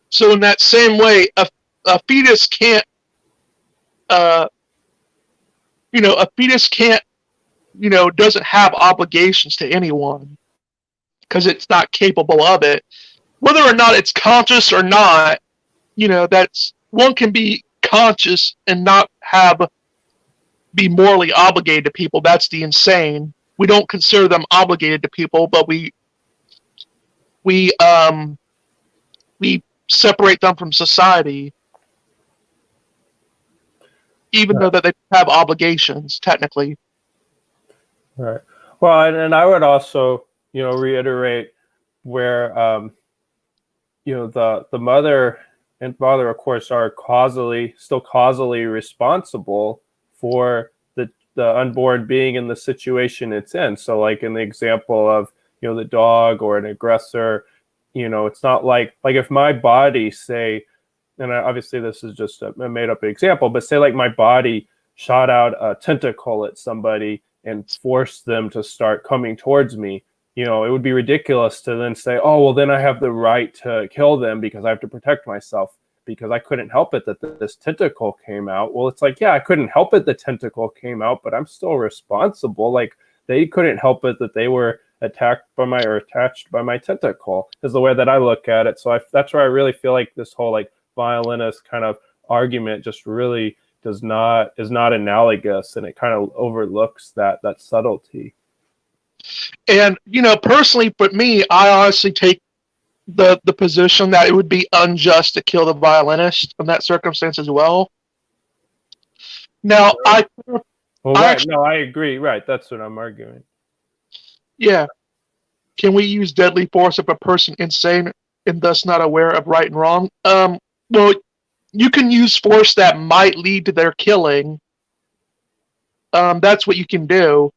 So in that same way, a fetus can't, a fetus can't, doesn't have obligations to anyone because it's not capable of it. Whether or not it's conscious or not, that's, one can be conscious and not be morally obligated to people. That's the insane. We don't consider them obligated to people, but we separate them from society, even though that they have obligations technically. Right. Well, and I would also, reiterate where, the mother and father, of course, are still causally responsible for the unborn being in the situation it's in. So, like in the example of, the dog or an aggressor, it's not like if my body, say, and obviously this is just a made up example, but say like my body shot out a tentacle at somebody and forced them to start coming towards me, it would be ridiculous to then say, oh, well, then I have the right to kill them because I have to protect myself because I couldn't help it that this tentacle came out. Well, it's like, yeah, I couldn't help it the tentacle came out, but I'm still responsible. Like, they couldn't help it that they were attached by my tentacle, is the way that I look at it. So that's where I really feel like this whole violinist kind of argument just really is not analogous, and it kind of overlooks that subtlety. And personally, for me, I honestly take the position that it would be unjust to kill the violinist in that circumstance as well. Now, I agree. Right, that's what I'm arguing. Yeah. Can we use deadly force if a person insane and thus not aware of right and wrong? Well, you can use force that might lead to their killing. That's what you can do.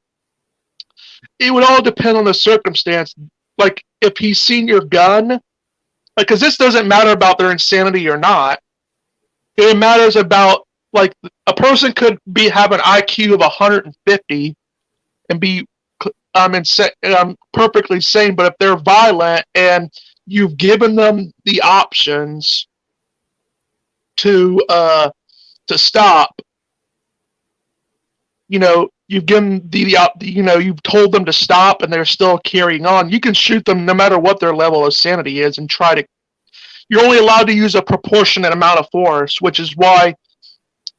It would all depend on the circumstance. Like, if he's seen your gun, because this doesn't matter about their insanity or not. It matters about, a person could have an IQ of 150 and be perfectly sane, but if they're violent and you've given them the options to stop, you've given you've told them to stop and they're still carrying on, you can shoot them no matter what their level of sanity is and try to. You're only allowed to use a proportionate amount of force, which is why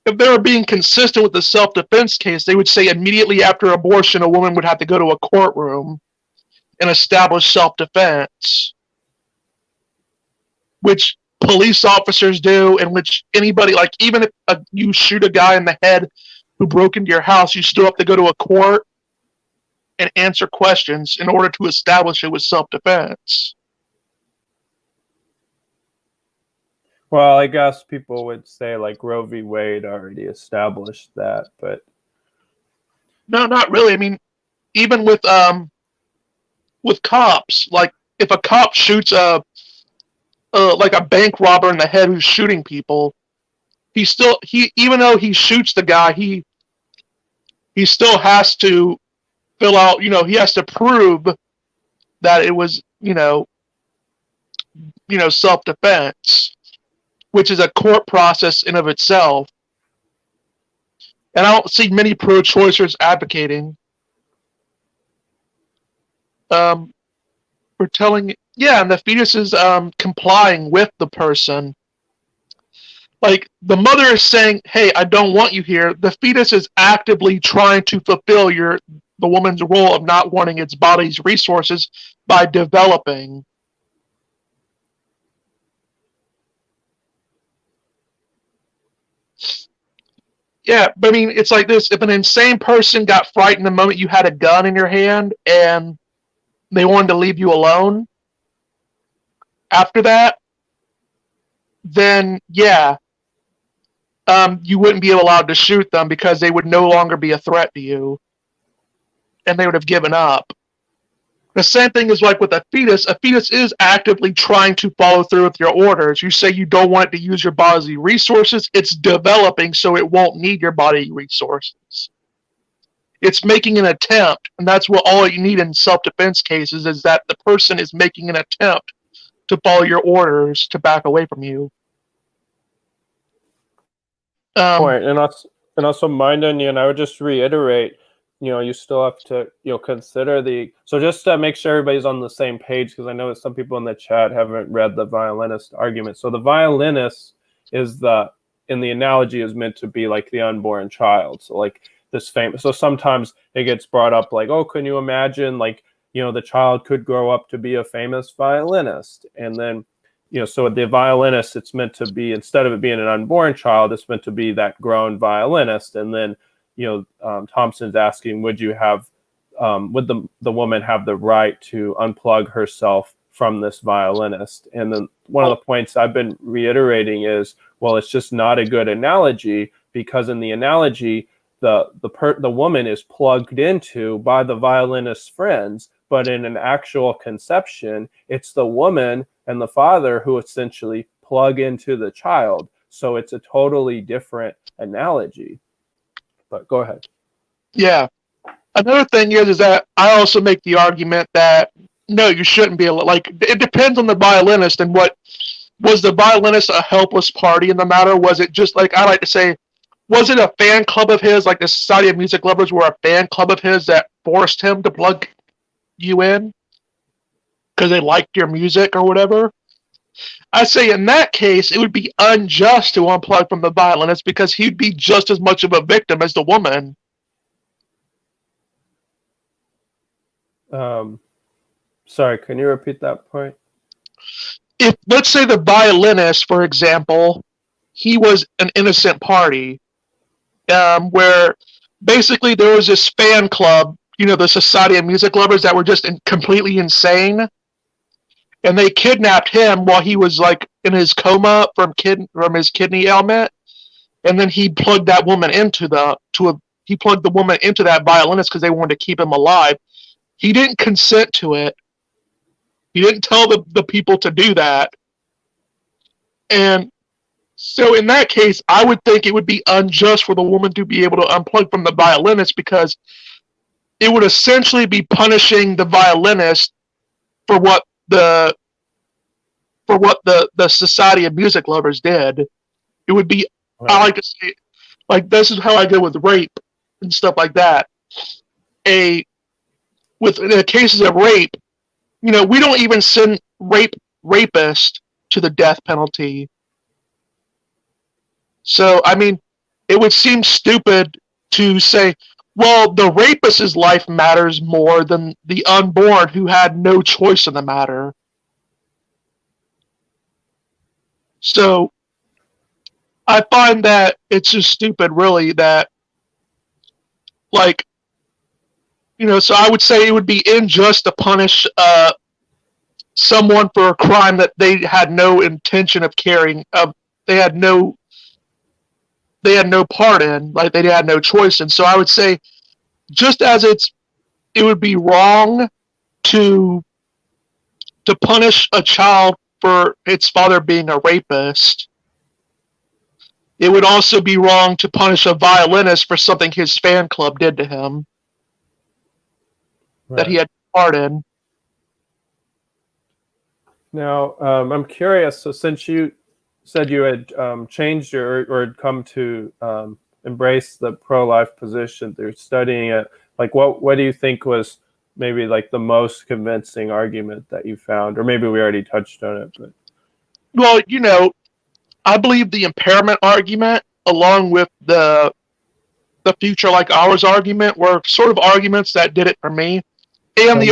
if they were being consistent with the self-defense case, they would say immediately after abortion, a woman would have to go to a courtroom and establish self-defense, which police officers do, and which anybody, like even if you shoot a guy in the head who broke into your house, you still have to go to a court and answer questions in order to establish it was self-defense. Well, I guess people would say like Roe v. Wade already established that, but no, not really. I mean, even with cops, like if a cop shoots like a bank robber in the head who's shooting people, he even though he shoots the guy, he still has to fill out. He has to prove that it was self-defense, which is a court process in of itself. And I don't see many pro-choicers advocating for telling, and the fetus is complying with the person. Like, the mother is saying, hey, I don't want you here. The fetus is actively trying to fulfill the woman's role of not wanting its body's resources by developing. Yeah, but I mean, it's like this. If an insane person got frightened the moment you had a gun in your hand and they wanted to leave you alone after that, then yeah, you wouldn't be allowed to shoot them because they would no longer be a threat to you and they would have given up. The same thing is like with a fetus. A fetus is actively trying to follow through with your orders. You say you don't want it to use your body's resources. It's developing so it won't need your body resources. It's making an attempt, and that's what all you need in self-defense cases is that the person is making an attempt to follow your orders to back away from you. Point. And also mind on you, and I would just reiterate, you still have to, consider so just to make sure everybody's on the same page, because I know some people in the chat haven't read the violinist argument. So the violinist is in the analogy is meant to be like the unborn child. So like this famous, so sometimes it gets brought up like, oh, can you imagine like, the child could grow up to be a famous violinist. And then, so the violinist, it's meant to be, instead of it being an unborn child, it's meant to be that grown violinist. And then, Thompson's asking, would the woman have the right to unplug herself from this violinist? And then one of the points I've been reiterating is, well, it's just not a good analogy, because in the analogy, the woman is plugged into by the violinist's friends, but in an actual conception, it's the woman and the father who essentially plug into the child. So it's a totally different analogy. But go ahead. Yeah. Another thing is that I also make the argument that no, you shouldn't be able. Like, it depends on the violinist and what was the violinist a helpless party in the matter? Was it just like I like to say, was it a fan club of his, like the Society of Music Lovers, were a fan club of his that forced him to plug you in because they liked your music or whatever? I say in that case, it would be unjust to unplug from the violinist because he'd be just as much of a victim as the woman. Sorry, can you repeat that point? If, let's say the violinist, for example, he was an innocent party, where basically there was this fan club, the Society of Music Lovers that were just completely insane. And they kidnapped him while he was like in his coma from his kidney ailment, and then he plugged that woman into that violinist because they wanted to keep him alive. He didn't consent to it. He didn't tell the people to do that. And so in that case, I would think it would be unjust for the woman to be able to unplug from the violinist because it would essentially be punishing the violinist for what the Society of Music Lovers did. It would be, I like to say, like, this is how I go with rape and stuff like that. With the cases of rape, we don't even send rapists to the death penalty. So, I mean, it would seem stupid to say, well, the rapist's life matters more than the unborn who had no choice in the matter. So, I find that it's just stupid, really, that, like, so I would say it would be unjust to punish someone for a crime that they had no intention of carrying, they had no part in, like they had no choice in. So I would say, just as it would be wrong to punish a child for its father being a rapist, it would also be wrong to punish a violinist for something his fan club did to him that he had part in. Now, I'm curious. So, since you said you had changed or had come to embrace the pro-life position through studying it, like what do you think was maybe like the most convincing argument that you found? Or maybe we already touched on it. But well, I believe the impairment argument, along with the future like ours argument, were sort of arguments that did it for me. And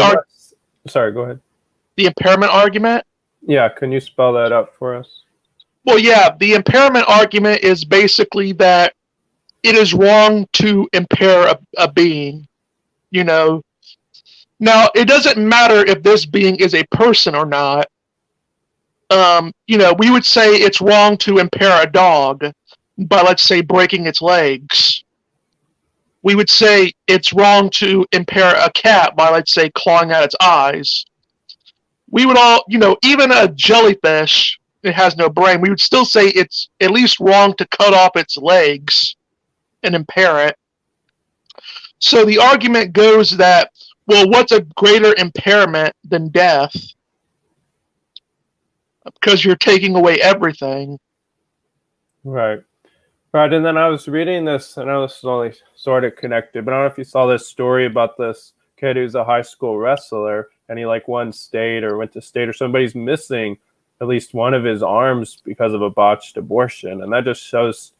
sorry, go ahead. The impairment argument. Yeah, can you spell that out for us? Well, yeah, the impairment argument is basically that it is wrong to impair a being. Now, it doesn't matter if this being is a person or not. We would say it's wrong to impair a dog by, let's say, breaking its legs. We would say it's wrong to impair a cat by, let's say, clawing at its eyes. We would all, even a jellyfish, it has no brain, we would still say it's at least wrong to cut off its legs and impair it. So the argument goes that, well, what's a greater impairment than death? Because you're taking away everything. Right. Right. And then I was reading this, I know this is only sort of connected, but I don't know if you saw this story about this kid who's a high school wrestler, and he won state or went to state or somebody's missing at least one of his arms because of a botched abortion. And that just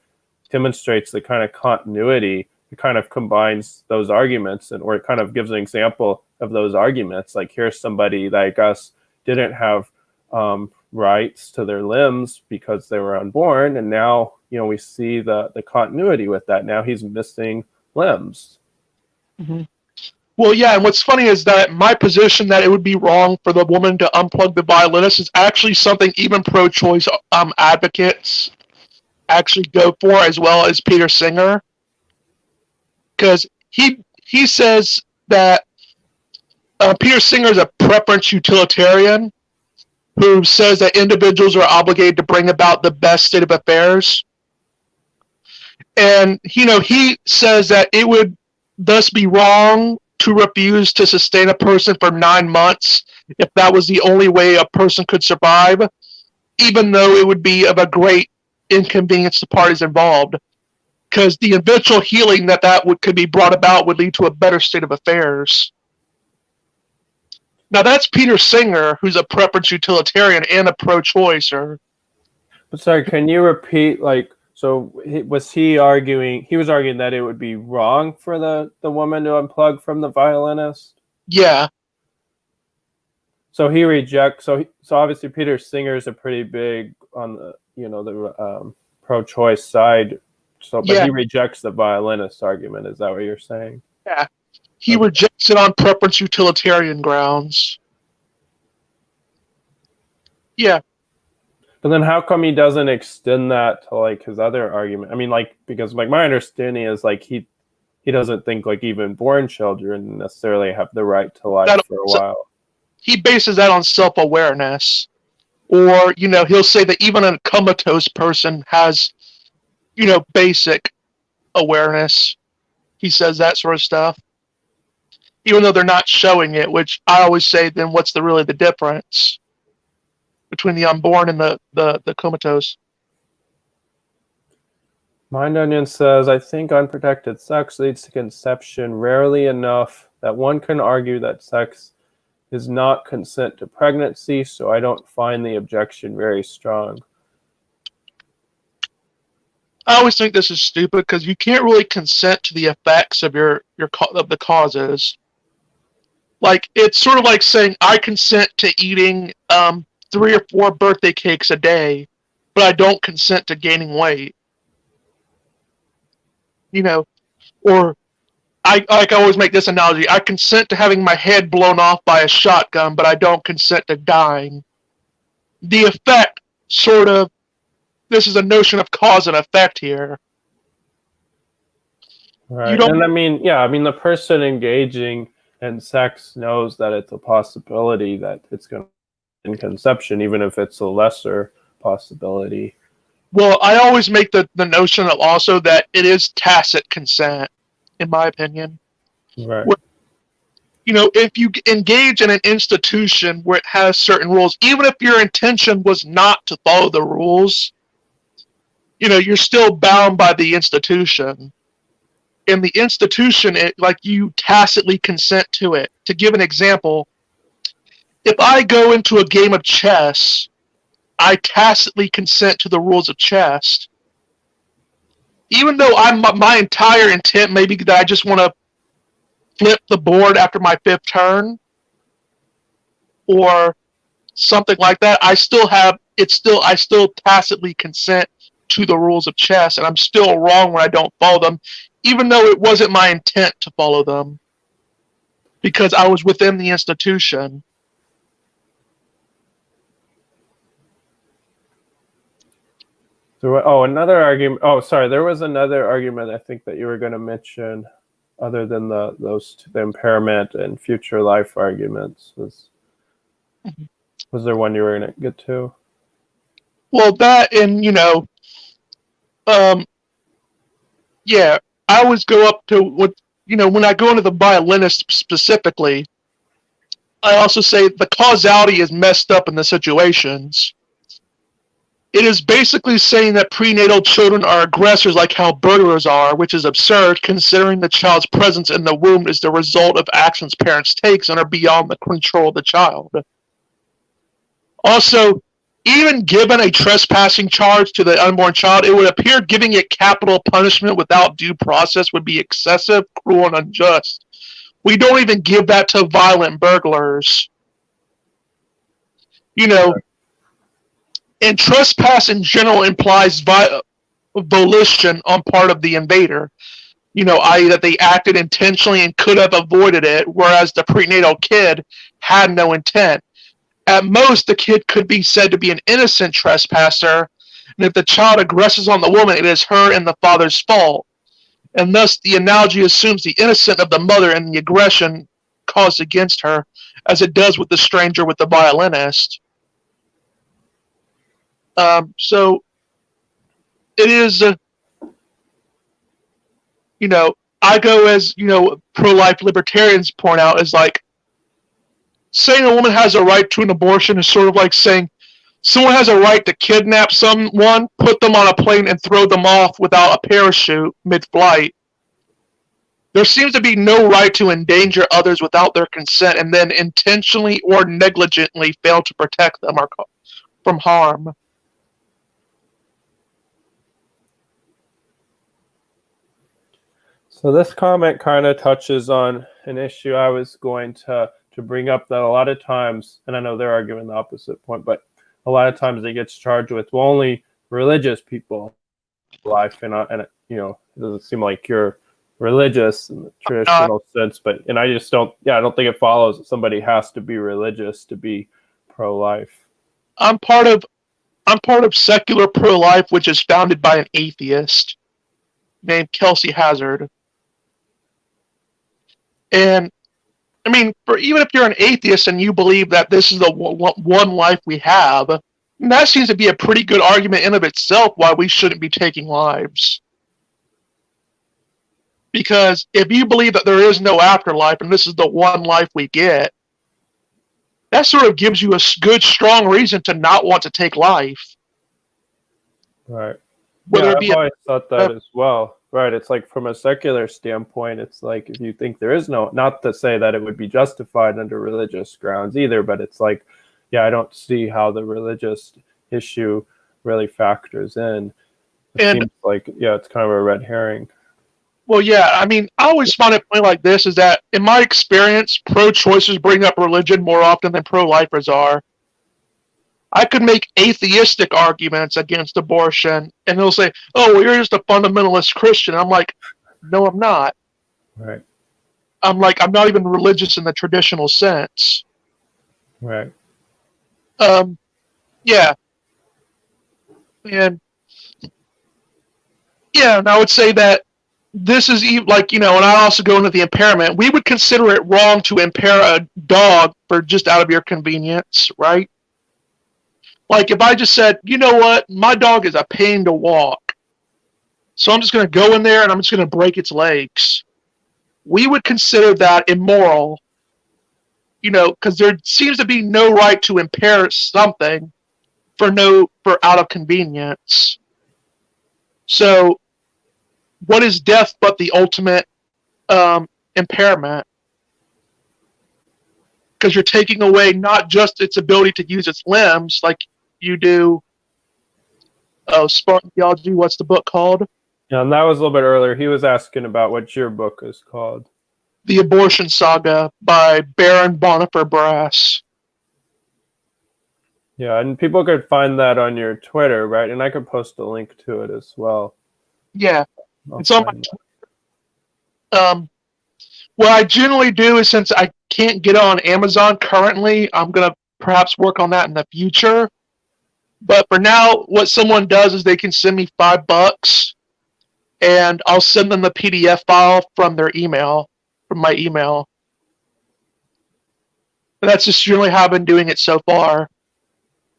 demonstrates the kind of continuity. It kind of combines those arguments, or it kind of gives an example of those arguments. Like, here's somebody that I guess didn't have rights to their limbs because they were unborn, and now we see the continuity with that. Now he's missing limbs. Mm-hmm. Well, yeah, and what's funny is that my position that it would be wrong for the woman to unplug the violinist is actually something even pro-choice advocates actually go for, as well as Peter Singer, because he says that Peter Singer is a preference utilitarian who says that individuals are obligated to bring about the best state of affairs. And, he says that it would thus be wrong to refuse to sustain a person for 9 months if that was the only way a person could survive, even though it would be of a great inconvenience to parties involved, because the eventual healing that could be brought about would lead to a better state of affairs. Now, that's Peter Singer, who's a preference utilitarian and a pro-choicer. But sorry, can you repeat, so was he arguing, was arguing that it would be wrong for the woman to unplug from the violinist? Yeah. So he rejects, so obviously Peter Singer is a pretty big on the, the pro-choice side. So, but he rejects the violinist argument. Is that what you're saying? Yeah. He rejects it on preference utilitarian grounds. Yeah. But then how come he doesn't extend that to his other argument? I mean, because my understanding is he doesn't think even born children necessarily have the right to life for a while. He bases that on self-awareness. Or, he'll say that even a comatose person has, basic awareness. He says that sort of stuff. even though they're not showing it, which I always say, then what's really the difference between the unborn and the comatose? Mind Onion says, I think unprotected sex leads to conception rarely enough that one can argue that sex is not consent to pregnancy, so I don't find the objection very strong. I always think this is stupid because you can't really consent to the effects of the causes. Like, it's sort of like saying I consent to eating 3 or 4 birthday cakes a day, but I don't consent to gaining weight. You know, or I always make this analogy. I consent to having my head blown off by a shotgun, but I don't consent to dying. The effect sort of, this is a notion of cause and effect here. Right. And I mean, the person engaging in sex knows that it's a possibility that it's going to be in conception, even if it's a lesser possibility. Well, I always make the notion of also that it is tacit consent, in my opinion. Right. Where, if you engage in an institution where it has certain rules, even if your intention was not to follow the rules, you're still bound by the institution. In the institution, you tacitly consent to it. To give an example, if I go into a game of chess, I tacitly consent to the rules of chess. Even though my entire intent may be that I just want to flip the board after my 5th turn, or something like that, I still tacitly consent to the rules of chess, and I'm still wrong when I don't follow them, even though it wasn't my intent to follow them, because I was within the institution. So, another argument. Oh, sorry. There was another argument I think that you were going to mention, other than the impairment and future life arguments. Was there one you were going to get to? Well, that and yeah, I always go up to what when I go into the violinist specifically. I also say the causality is messed up in the situations. It is basically saying that prenatal children are aggressors like how burglars are, which is absurd considering the child's presence in the womb is the result of actions parents take and are beyond the control of the child. Also, even given a trespassing charge to the unborn child, it would appear giving it capital punishment without due process would be excessive, cruel, and unjust. We don't even give that to violent burglars. And trespass in general implies volition on part of the invader, i.e. that they acted intentionally and could have avoided it, whereas the prenatal kid had no intent. At most, the kid could be said to be an innocent trespasser, and if the child aggresses on the woman, it is her and the father's fault. And thus, the analogy assumes the innocence of the mother and the aggression caused against her, as it does with the stranger with the violinist. So it is, I go as, pro-life libertarians point out, is like saying a woman has a right to an abortion is sort of like saying someone has a right to kidnap someone, put them on a plane, and throw them off without a parachute mid-flight. There seems to be no right to endanger others without their consent and then intentionally or negligently fail to protect them from harm. So this comment kind of touches on an issue I was going to bring up, that a lot of times, and I know they're arguing the opposite point, but a lot of times it gets charged with, well, only religious people life, and it doesn't seem like you're religious in the traditional sense, and I just don't think it follows that somebody has to be religious to be pro-life. I'm part of secular pro-life, which is founded by an atheist named Kelsey Hazard. And I mean, even if you're an atheist and you believe that this is the one life we have, that seems to be a pretty good argument in of itself why we shouldn't be taking lives. Because if you believe that there is no afterlife and this is the one life we get, that sort of gives you a good, strong reason to not want to take life. Right. Whether Yeah, it be I've always thought that as well. Right. It's like from a secular standpoint, it's like if you think there is no, not to say that it would be justified under religious grounds either, but it's like, yeah, I don't see how the religious issue really factors in. It seems like, yeah, it's kind of a red herring. Well, yeah, I mean, I always find it funny like this is that, in my experience, pro-choicers bring up religion more often than pro-lifers are. I could make atheistic arguments against abortion, and they'll say, "Oh, well, you're just a fundamentalist Christian." I'm like, "No, I'm not." Right. I'm like, I'm not even religious in the traditional sense. Right. Yeah, and yeah, and I would say that this is like, and I also go into the impairment. We would consider it wrong to impair a dog for just out of your convenience, right? Like if I just said, you know what, my dog is a pain to walk, so I'm just going to go in there and I'm just going to break its legs. We would consider that immoral, because there seems to be no right to impair something for out of convenience. So, what is death but the ultimate impairment? Because you're taking away not just its ability to use its limbs, like you do. Spartan Theology. What's the book called? Yeah, and that was a little bit earlier. He was asking about what your book is called. The Abortion Saga by Baron Bonifer Brass. Yeah, and people could find that on your Twitter, right? And I could post a link to it as well. Yeah, it's on my Twitter. What I generally do is, since I can't get on Amazon currently, I'm going to perhaps work on that in the future. But for now, what someone does is they can send me $5, and I'll send them the PDF file from their email, from my email. And that's just generally how I've been doing it so far.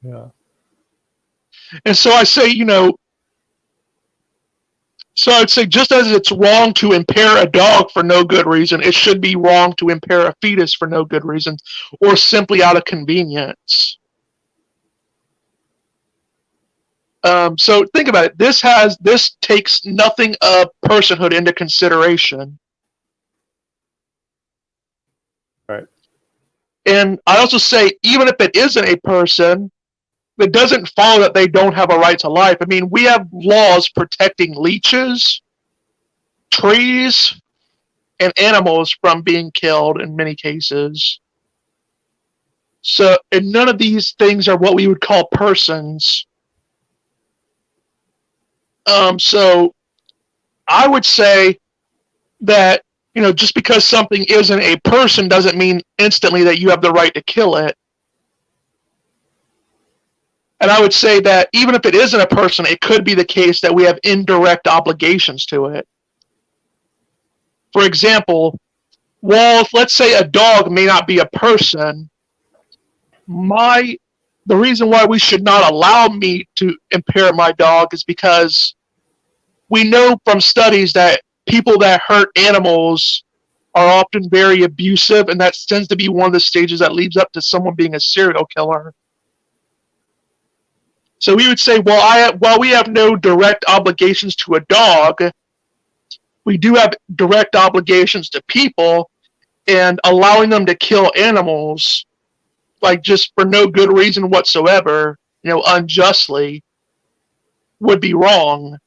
Yeah. And so I say, so I'd say just as it's wrong to impair a dog for no good reason, it should be wrong to impair a fetus for no good reason, or simply out of convenience. So think about it. This takes nothing of personhood into consideration. Right. And I also say, even if it isn't a person, it doesn't follow that they don't have a right to life. I mean, we have laws protecting leeches, trees, and animals from being killed in many cases. So, and none of these things are what we would call persons. So I would say that, just because something isn't a person doesn't mean instantly that you have the right to kill it. And I would say that even if it isn't a person, it could be the case that we have indirect obligations to it. For example, let's say a dog may not be a person. The reason why we should not allow me to impair my dog is because we know from studies that people that hurt animals are often very abusive, and that tends to be one of the stages that leads up to someone being a serial killer. So we would say, while we have no direct obligations to a dog, we do have direct obligations to people, and allowing them to kill animals, like just for no good reason whatsoever, unjustly, would be wrong.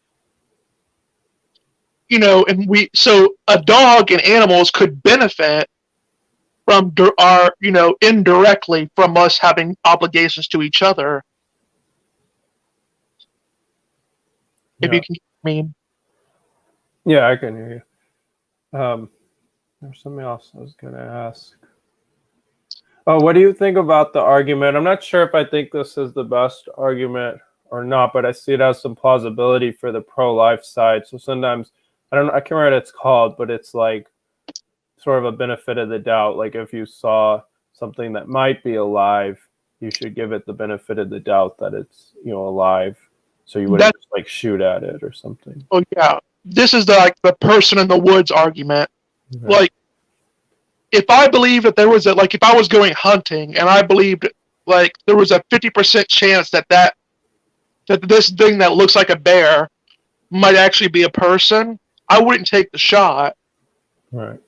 So a dog and animals could benefit from indirectly from us having obligations to each other. If you can mean. Yeah, I can hear you. There's something else I was going to ask. Oh, what do you think about the argument? I'm not sure if I think this is the best argument or not, but I see it as some plausibility for the pro-life side. So sometimes, I can't remember what it's called, but it's like sort of a benefit of the doubt. Like if you saw something that might be alive, you should give it the benefit of the doubt that it's, alive. So you wouldn't just like shoot at it or something. Oh yeah, this is the person in the woods argument. Right. Like, if I believe that there was if I was going hunting and I believed like there was a 50% chance that this thing that looks like a bear might actually be a person, I wouldn't take the shot. Right.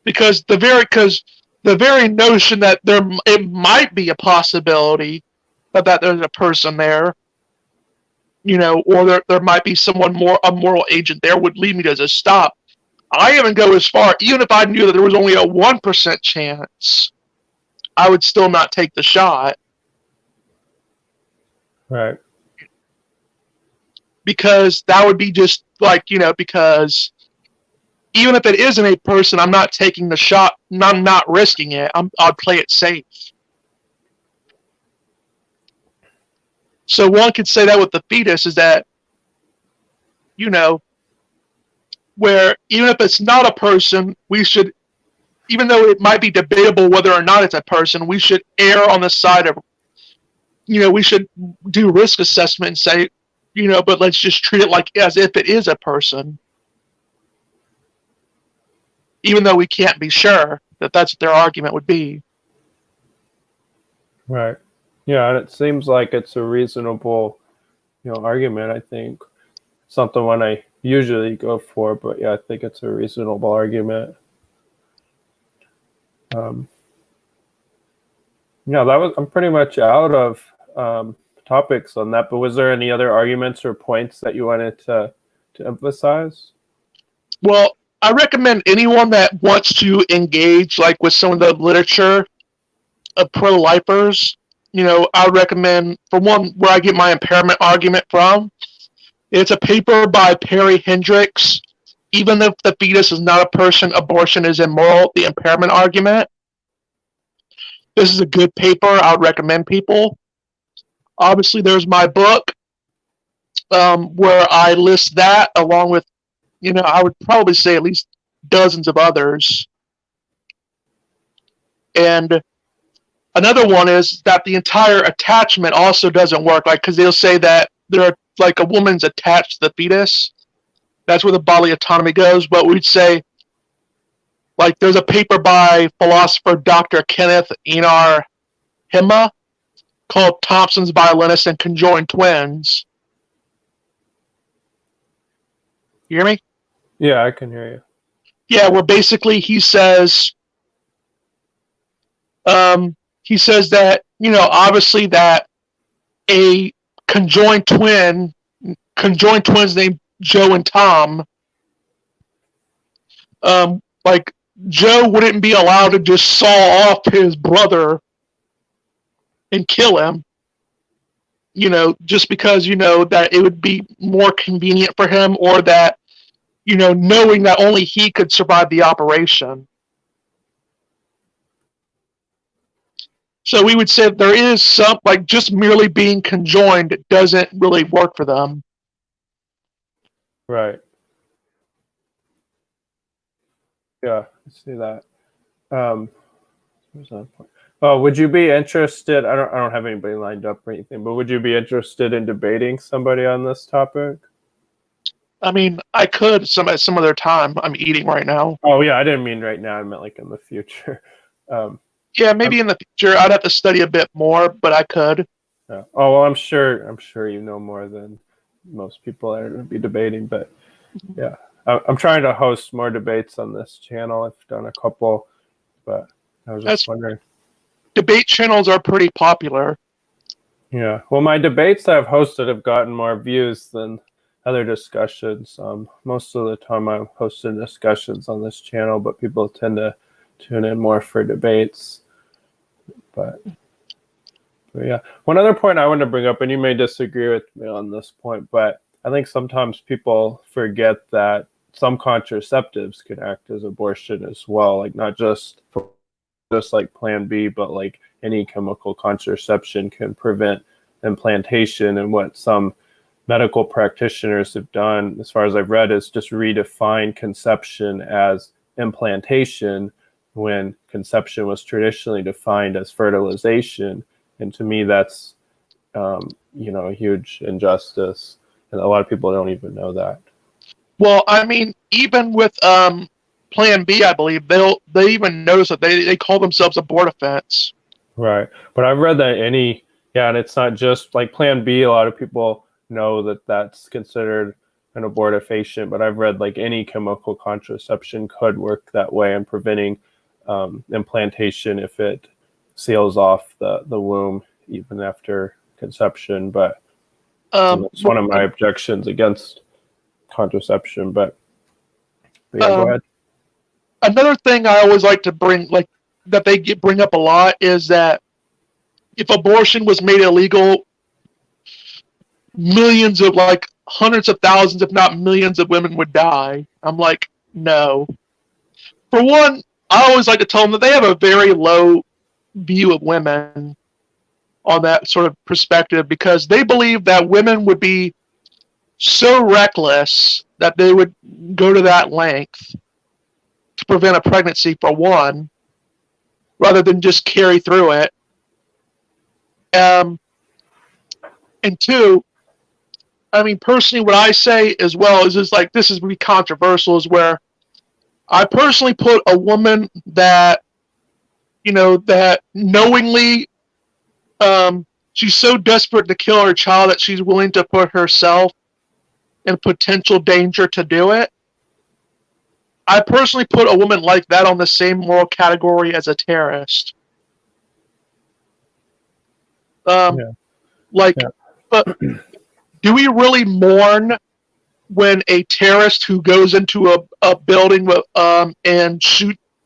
Because the very notion that it might be a possibility that there's a person there, or there might be a moral agent there, would lead me to just stop. I even go as far, even if I knew that there was only a 1% chance, I would still not take the shot. Right. Because that would be just because even if it isn't a person, I'm not taking the shot. I'm not risking it. I'll play it safe. So one could say that with the fetus is that, where even if it's not a person, we should, even though it might be debatable whether or not it's a person, we should err on the side of, we should do risk assessment and say, but let's just treat it as if it is a person. Even though we can't be sure that that's what their argument would be. Right. Yeah, and it seems like it's a reasonable, argument. I think something one I usually go for, but yeah, I think it's a reasonable argument. I'm pretty much out of topics on that. But was there any other arguments or points that you wanted to emphasize? Well, I recommend anyone that wants to engage with some of the literature of pro-lifers. I recommend, for one, where I get my impairment argument from. It's a paper by Perry Hendricks. Even if the fetus is not a person, abortion is immoral. The impairment argument. This is a good paper. I would recommend people. Obviously, there's my book, where I list that along with, I would probably say at least dozens of others. And another one is that the entire attachment also doesn't work, because they'll say that they're a woman's attached to the fetus. That's where the bodily autonomy goes. But we'd say, there's a paper by philosopher Dr. Kenneth Einar Hema called Thompson's Violinist and Conjoined Twins. You hear me? Yeah, I can hear you. Yeah, where basically he says that, obviously that a conjoined twins named Joe and Tom, Joe wouldn't be allowed to just saw off his brother and kill him, just because, that it would be more convenient for him, or that, knowing that only he could survive the operation. So we would say that there is some, just merely being conjoined doesn't really work for them. Right. Yeah, I see that. Would you be interested? I don't have anybody lined up or anything, but would you be interested in debating somebody on this topic? I mean, I could some other time. I'm eating right now. Oh yeah, I didn't mean right now. I meant in the future. Yeah, maybe in the future. I'd have to study a bit more, but I could. Yeah. Oh well, I'm sure you know more than most people that are going to be debating. But yeah, I'm trying to host more debates on this channel. I've done a couple, but I was just wondering. Debate channels are pretty popular. Yeah. Well, my debates I've hosted have gotten more views than other discussions. Most of the time I'm hosting discussions on this channel, but people tend to tune in more for debates. But yeah, one other point I want to bring up, and you may disagree with me on this point, but I think sometimes people forget that some contraceptives can act as abortion as well, not just like Plan B, but any chemical contraception can prevent implantation. And what some medical practitioners have done, as far as I've read, is just redefine conception as implantation, when conception was traditionally defined as fertilization. And to me, that's a huge injustice, and a lot of people don't even know that. Well, I mean, even with Plan B, I believe they even notice that they call themselves abortifacts. Right. But I've read that yeah, and it's not just like Plan B. A lot of people know that that's considered an abortifacient, but I've read like any chemical contraception could work that way in preventing implantation if it seals off the womb even after conception. But that's one of my objections against contraception. But yeah, go ahead. Another thing I always like to bring, like that bring up a lot, is that if abortion was made illegal, millions of like hundreds of thousands, if not millions, of women would die. I'm like, no. For one, I always like to tell them that they have a very low view of women on that sort of perspective, because they believe that women would be so reckless that they would go to that length to prevent a pregnancy, for one, rather than just carry through it. And two, I mean, personally, what I say as well is like, this is really controversial, is where I personally put a woman that, that knowingly, she's so desperate to kill her child that she's willing to put herself in potential danger to do it. I personally put a woman like that on the same moral category as a terrorist. But do we really mourn when a terrorist who goes into a building and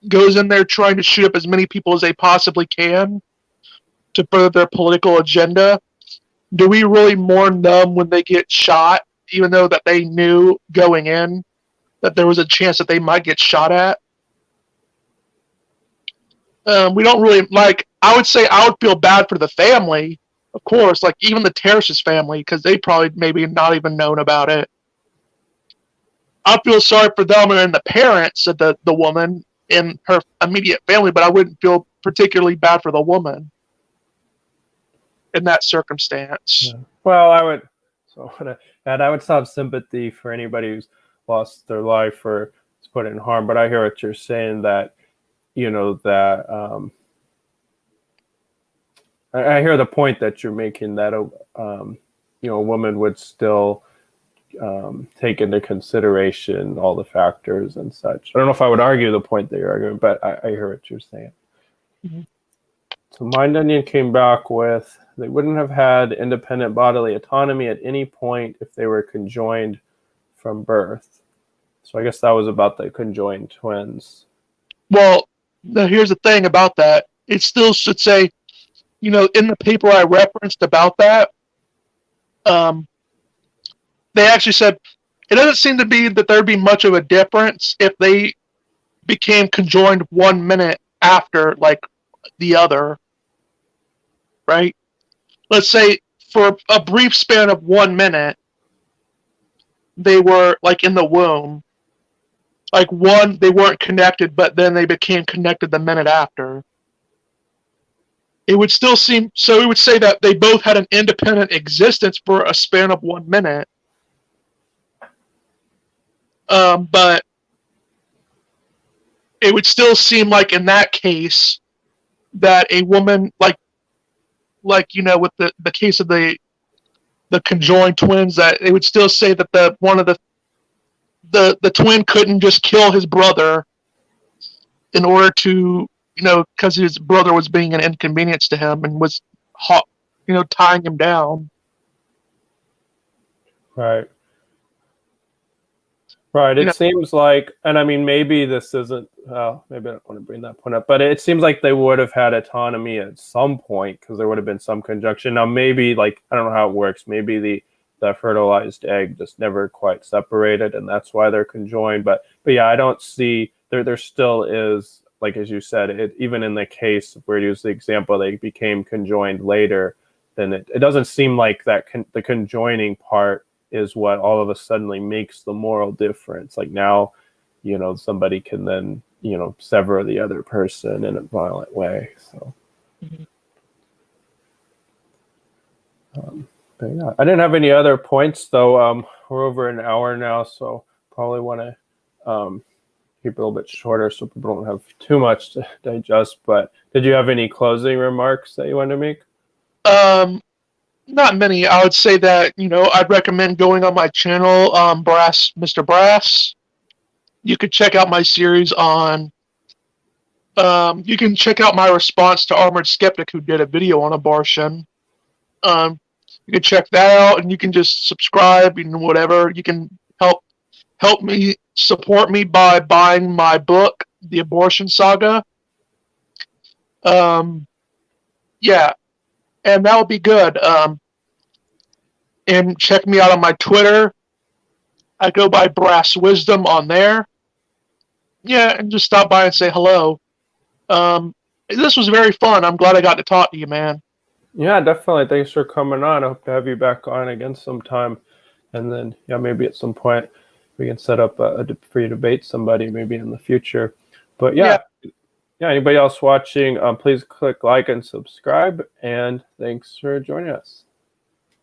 goes in there trying to shoot up as many people as they possibly can to further their political agenda? Do we really mourn them when they get shot, even though that they knew going in that there was a chance that they might get shot at? We don't really, like, I would say I would feel bad for the family, of course, like even the terrorist's family, because they probably maybe not even known about it. I feel sorry for them and the parents of the woman in her immediate family, but I wouldn't feel particularly bad for the woman in that circumstance. Yeah. Well, I would have sympathy for anybody who's lost their life or is put in harm. But I hear what you're saying, that I hear the point that you're making, that a woman would still take into consideration all the factors and such. I don't know if I would argue the point that you're arguing, but I hear what you're saying. Mm-hmm. So Mind Onion came back with, they wouldn't have had independent bodily autonomy at any point if they were conjoined from birth. So I guess that was about the conjoined twins. Well, here's the thing about that. It still should say, in the paper I referenced about that, they actually said it doesn't seem to be that there'd be much of a difference if they became conjoined 1 minute after, like, the other, right? Let's say for a brief span of 1 minute, they were, like, in the womb. Like, they weren't connected, but then they became connected the minute after. It would still seem, so it would say that they both had an independent existence for a span of 1 minute. But it would still seem like in that case that a woman, like with the case of the conjoined twins, that it would still say that the twin couldn't just kill his brother in order to, because his brother was being an inconvenience to him and was tying him down. Right. It seems like, and I mean, maybe this isn't, maybe I don't want to bring that point up, but it seems like they would have had autonomy at some point because there would have been some conjunction. Now, maybe, like, I don't know how it works. Maybe the fertilized egg just never quite separated, and that's why they're conjoined. But yeah, I don't see, there still is, like, as you said, even in the case where you use the example, they became conjoined later, then it doesn't seem like that the conjoining part is what all of a sudden makes the moral difference. Like, now, somebody can then, sever the other person in a violent way. So, but yeah, I didn't have any other points, though. We're over an hour now, so probably want to keep it a little bit shorter so people don't have too much to digest. But did you have any closing remarks that you wanted to make? Not many. I would say that, I'd recommend going on my channel, Mr. Brass. You could check out my series on. You can check out my response to Armored Skeptic, who did a video on abortion. You can check that out, and you can just subscribe and whatever. You can help me, support me by buying my book, The Abortion Saga. Yeah, and that would be good. And check me out on my Twitter. I go by Brass Wisdom on there. Yeah, and just stop by and say hello. This was very fun. I'm glad I got to talk to you, man. Yeah, definitely. Thanks for coming on. I hope to have you back on again sometime. And then, yeah, maybe at some point we can set up for you to debate somebody maybe in the future. But yeah, anybody else watching, please click like and subscribe. And thanks for joining us.